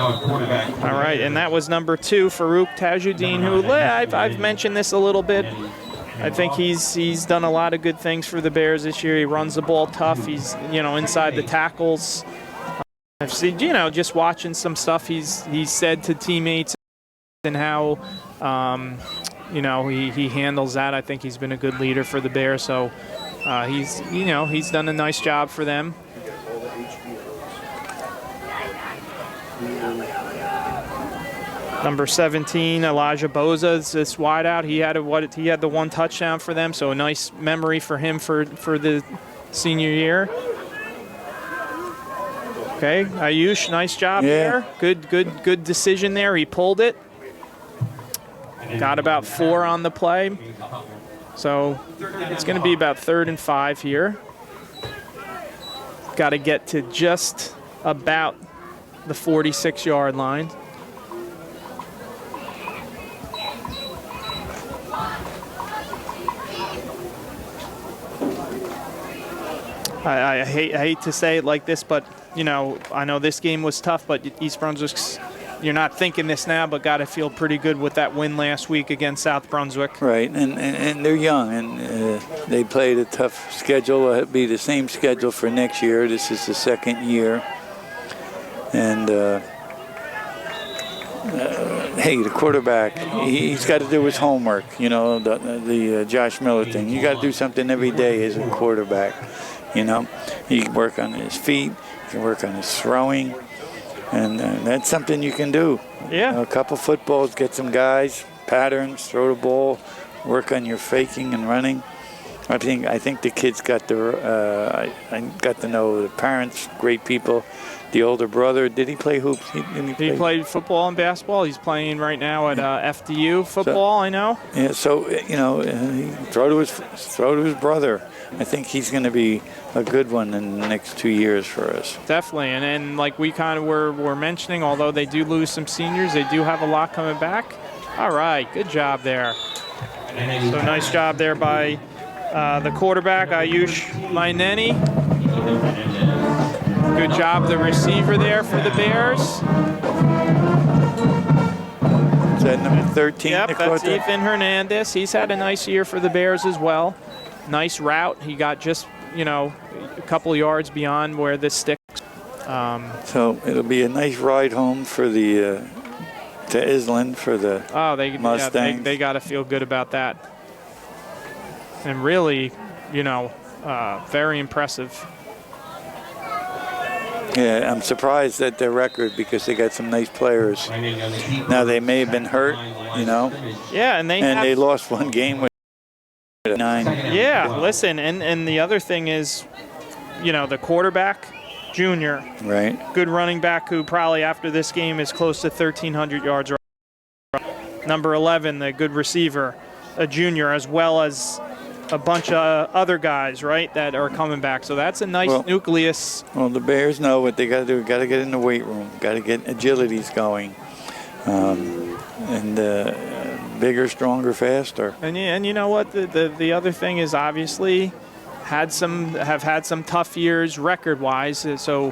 All right, and that was number 2, Farouk Tajuddin, who I've mentioned this a little bit. I think he's done a lot of good things for the Bears this year. He runs the ball tough. He's inside the tackles. I've seen just watching some stuff he's said to teammates and how he handles that. I think he's been a good leader for the Bears. So he's done a nice job for them. Number 17, Elijah Boza is this wideout. He had the 1 touchdown for them, so a nice memory for him for the senior year. Okay, Ayush, nice job there. Good decision there. He pulled it. Got about 4 on the play. So it's going to be about 3rd and 5 here. Got to get to just about the 46-yard line. I hate to say it like this, but I know this game was tough, but East Brunswick's, you're not thinking this now, but got to feel pretty good with that win last week against South Brunswick. Right, and they're young, and they played a tough schedule. It'll be the same schedule for next year. This is the 2nd year, and hey, the quarterback, he's got to do his homework. The Josh Miller thing. You got to do something every day as a quarterback. He can work on his feet, he can work on his throwing, and that's something you can do. Yeah. A couple footballs, get some guys, patterns, throw the ball, work on your faking and running. I think the kids got I got to know the parents, great people. The older brother, did he play hoops? He played football and basketball. He's playing right now at FDU football, I know. Yeah, so, throw to his brother. I think he's going to be a good one in the next 2 years for us. Definitely, and like we kind of were mentioning, although they do lose some seniors, they do have a lot coming back. All right, good job there. So nice job there by the quarterback, Ayush Maineni. Good job, the receiver there for the Bears. Is that number 13? Yep, that's Ethan Hernandez. He's had a nice year for the Bears as well. Nice route. He got just, a couple yards beyond where this sticks. So it'll be a nice ride home for to Island for the Mustangs. They got to feel good about that. And really, very impressive. Yeah, I'm surprised at their record because they got some nice players. Now they may have been hurt, you know. Yeah, and they lost one game with 9. Yeah, listen, and the other thing is, you know, the quarterback, junior, right? Good running back who probably after this game is close to 1,300 yards. Number 11, the good receiver, a junior, as well as a bunch of other guys, right, that are coming back. So that's a nice nucleus. Well, the Bears know what they got to do. Got to get in the weight room. Got to get agilities going, and bigger, stronger, faster. And you know what? The other thing is obviously have had some tough years record-wise. So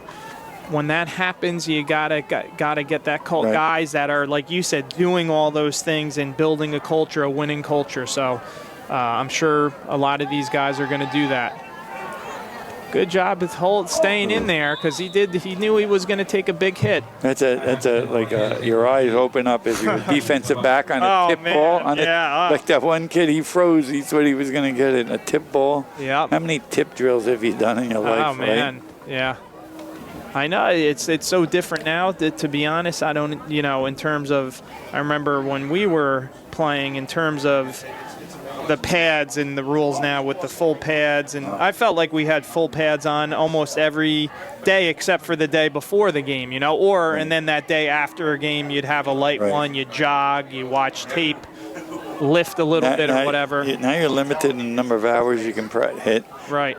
when that happens, you gotta get that guys that are, like you said, doing all those things and building a culture, a winning culture. So. I'm sure a lot of these guys are going to do that. Good job with staying in there because he knew he was going to take a big hit. That's like your eyes open up as your defensive back on a tip ball. Like that one kid, he froze. He thought he was going to get it. A tip ball. Yeah. How many tip drills have you done in your life? Oh man, right? Yeah. I know it's so different now. To be honest, I don't. You know, in terms of, I remember when we were playing. In terms of the pads and the rules now with the full pads, and I felt like we had full pads on almost every day except for the day before the game, you know, and then that day after a game you'd have a light one, you jog, you watch tape, lift a little bit or whatever. Now you're limited in the number of hours you can hit. Right.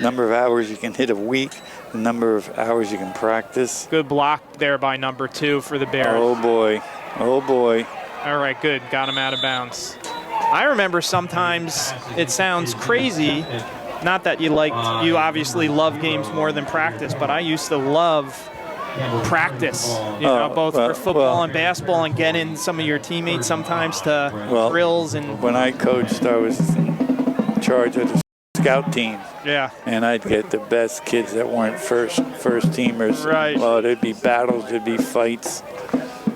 Number of hours you can hit a week, the number of hours you can practice. Good block there by number 2 for the Bears. Oh boy. Oh boy. All right, good. Got him out of bounds. I remember sometimes it sounds crazy, not that you obviously love games more than practice, but I used to love practice, you know, both for football and basketball, and get in some of your teammates sometimes to drills. And when I coached, I was in charge of the scout team. Yeah. And I'd get the best kids that weren't first teamers. Right. Oh, there'd be battles, there'd be fights.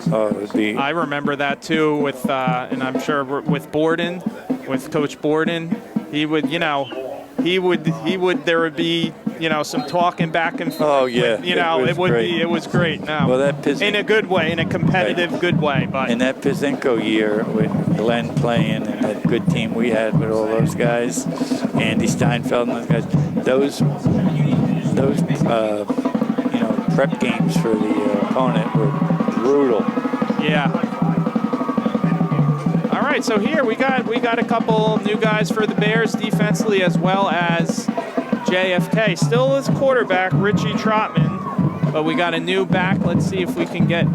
I remember that too with, and I'm sure with Borden, with Coach Borden, he would, there would be, some talking back and forth. Oh yeah. It was great. No. Well, that in a good way, in a competitive good way. But in that Pizenko year with Glenn playing and that good team we had with all those guys, Andy Steinfeld and those guys, those prep games for the opponent were brutal. Yeah. All right, so here we got a couple new guys for the Bears defensively, as well as JFK. Still is quarterback Richie Trotman, but we got a new back. Let's see if we can get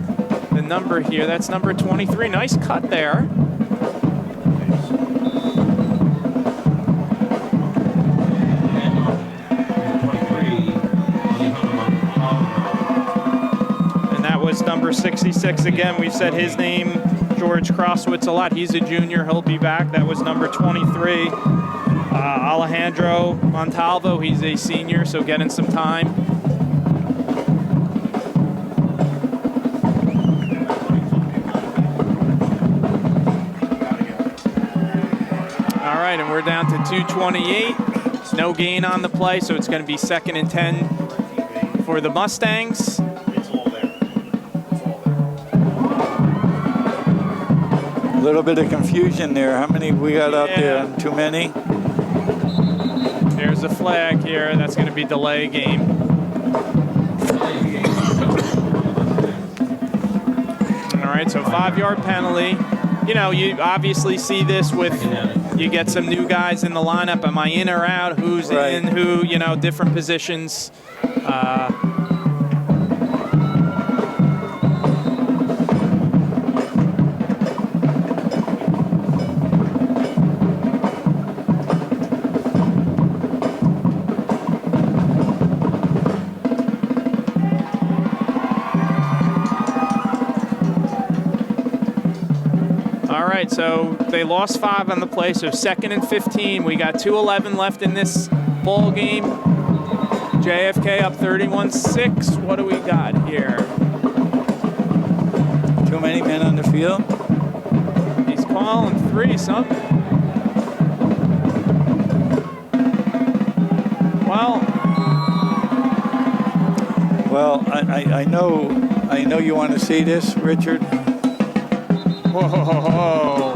the number here. That's number 23. Nice cut there. Number 66 again. We've said his name, George Crosswitz, a lot. He's a junior. He'll be back. That was number 23. Alejandro Montalvo, he's a senior, so getting some time. All right, and we're down to 2:28. No gain on the play, so it's going to be 2nd and 10 for the Mustangs. A little bit of confusion there. How many we got out there? Too many? There's a flag here. That's going to be delay game. All right, so 5-yard penalty. You obviously see this with, you get some new guys in the lineup. Am I in or out? Who's in? Who? Different positions. So they lost 5 on the play, so 2nd and 15. We got 2:11 left in this ball game. JFK up 31-6. What do we got here? Too many men on the field? He's calling 3 something. Well, I know you want to see this, Richard. Whoa.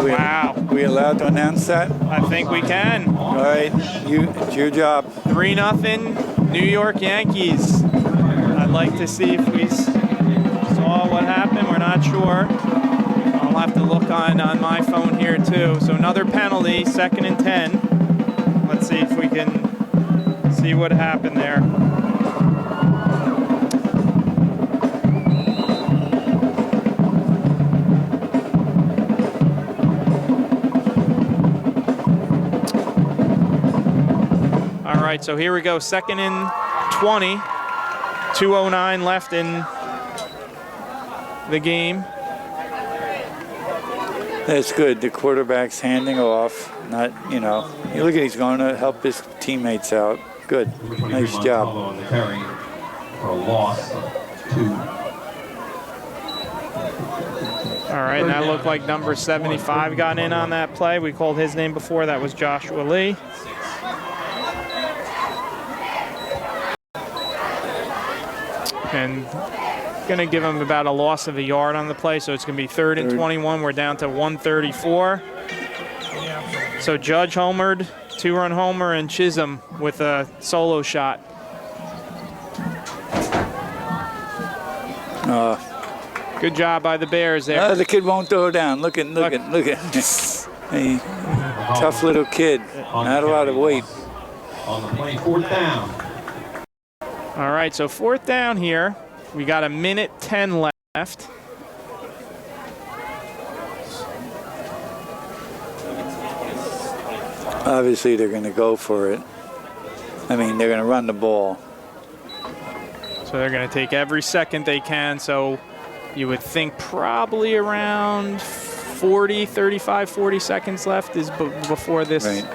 Wow. We allowed to announce that? I think we can. All right, it's your job. 3-0 New York Yankees. I'd like to see if we saw what happened. We're not sure. I'll have to look on my phone here too. So another penalty, 2nd and 10. Let's see if we can see what happened there. All right, so here we go, 2nd and 20. 2:09 left in the game. That's good. The quarterback's handing off. Not, you look at he's going to help his teammates out. Good. Nice job. On the carry for a loss of 2. All right, and that looked like number 75 got in on that play. We called his name before. That was Joshua Lee. And going to give him about a loss of a yard on the play, so it's going to be 3rd and 21. We're down to 134. So Judge homered, 2-run homer, and Chisholm with a solo shot. Good job by the Bears there. The kid won't throw down. Look at. Hey, tough little kid. Not a lot of weight. On the play, 4th down. All right, so 4th down here. We got 1:10 left. Obviously, they're going to go for it. I mean, they're going to run the ball. So they're going to take every second they can. So you would think probably around 35, 40 seconds left is before this. Right.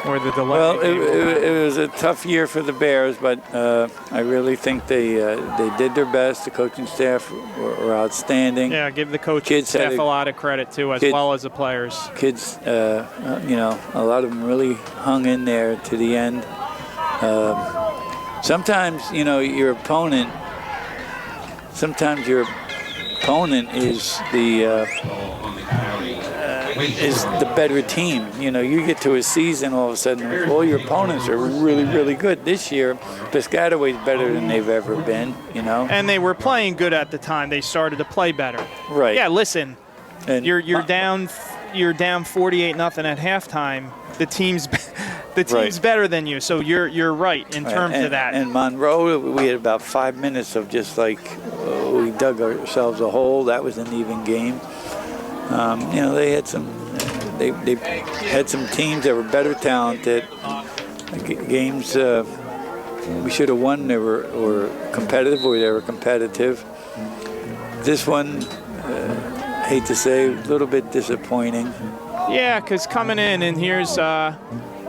Or the delay. Well, it was a tough year for the Bears, but I really think they did their best. The coaching staff were outstanding. Yeah, give the coaching staff a lot of credit too, as well as the players. Kids, a lot of them really hung in there to the end. Sometimes, your opponent is the better team. You get to a season, all of a sudden, all your opponents are really, really good. This year, Piscataway's better than they've ever been, And they were playing good at the time. They started to play better. Right. Yeah, listen, and you're down 48-0 at halftime. The team's better than you, so you're right in terms of that. And Monroe, we had about 5 minutes of just like we dug ourselves a hole. That was an even game. They had some teams that were better talented. Games we should have won. They were competitive, or they were competitive. This one, hate to say, a little bit disappointing. Yeah, because coming in, and here's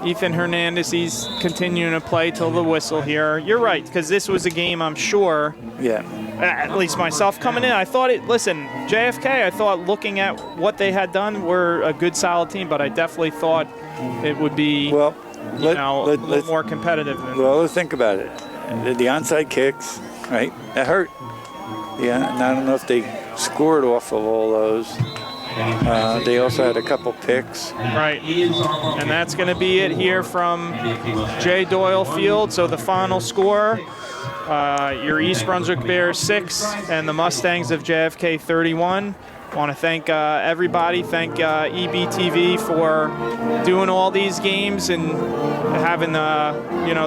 Ethan Hernandez. He's continuing to play till the whistle here. You're right, because this was a game, I'm sure. Yeah. At least myself coming in, I thought listen, JFK, I thought looking at what they had done, were a good, solid team, but I definitely thought it would be a little more competitive. Let's think about it. The onside kicks, right? That hurt. Yeah, and I don't know if they scored off of all those. They also had a couple picks. Right, and that's going to be it here from J. Doyle Field. So the final score, your East Brunswick Bears 6 and the Mustangs of JFK 31. I want to thank everybody. Thank EBTV for doing all these games and having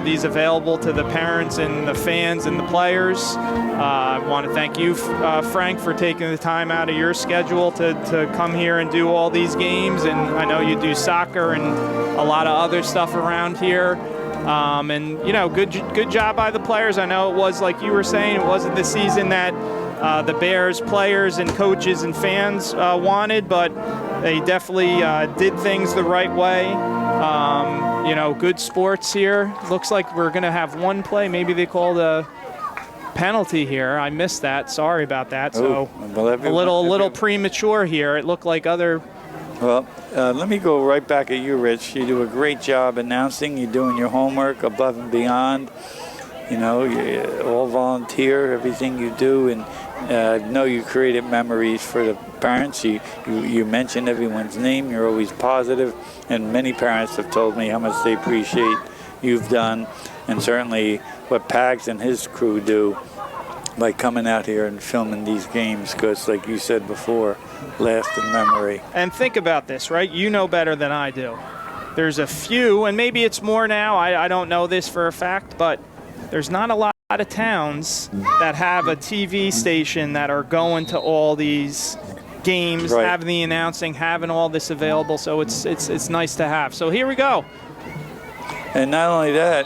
these available to the parents and the fans and the players. I want to thank you, Frank, for taking the time out of your schedule to come here and do all these games. And I know you do soccer and a lot of other stuff around here. Good job by the players. I know it was, like you were saying, it wasn't the season that the Bears players and coaches and fans wanted, but they definitely did things the right way. Good sports here. Looks like we're going to have one play. Maybe they called a penalty here. I missed that. Sorry about that. So a little premature here. It looked like other Well, let me go right back at you, Rich. You do a great job announcing. You're doing your homework above and beyond. You know, you all volunteer, everything you do, and I know you created memories for the parents. You mentioned everyone's name. You're always positive, and many parents have told me how much they appreciate you've done, and certainly what Pags and his crew do by coming out here and filming these games, because, like you said before, last in memory. And think about this, right? You know better than I do. There's a few, and maybe it's more now. I don't know this for a fact, but there's not a lot of towns that have a TV station that are going to all these games, Right. having the announcing, having all this available. So it's nice to have. So here we go. And not only that,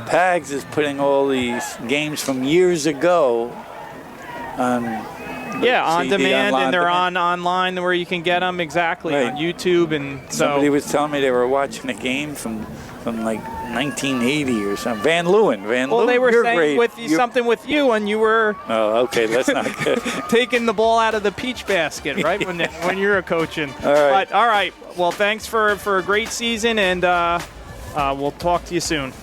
Pags is putting all these games from years ago on On CD, demand, and they're demand. online where you can get them exactly Right. on YouTube. And so Somebody was telling me they were watching a game from like 1980 or something. Van Leeuwen. well, they were you're saying great. with something with you, and you were Oh, okay. Let's not get. taking the ball out of the peach basket, right? when you're coaching. All right. But all right. Well, thanks for a great season, and we'll talk to you soon.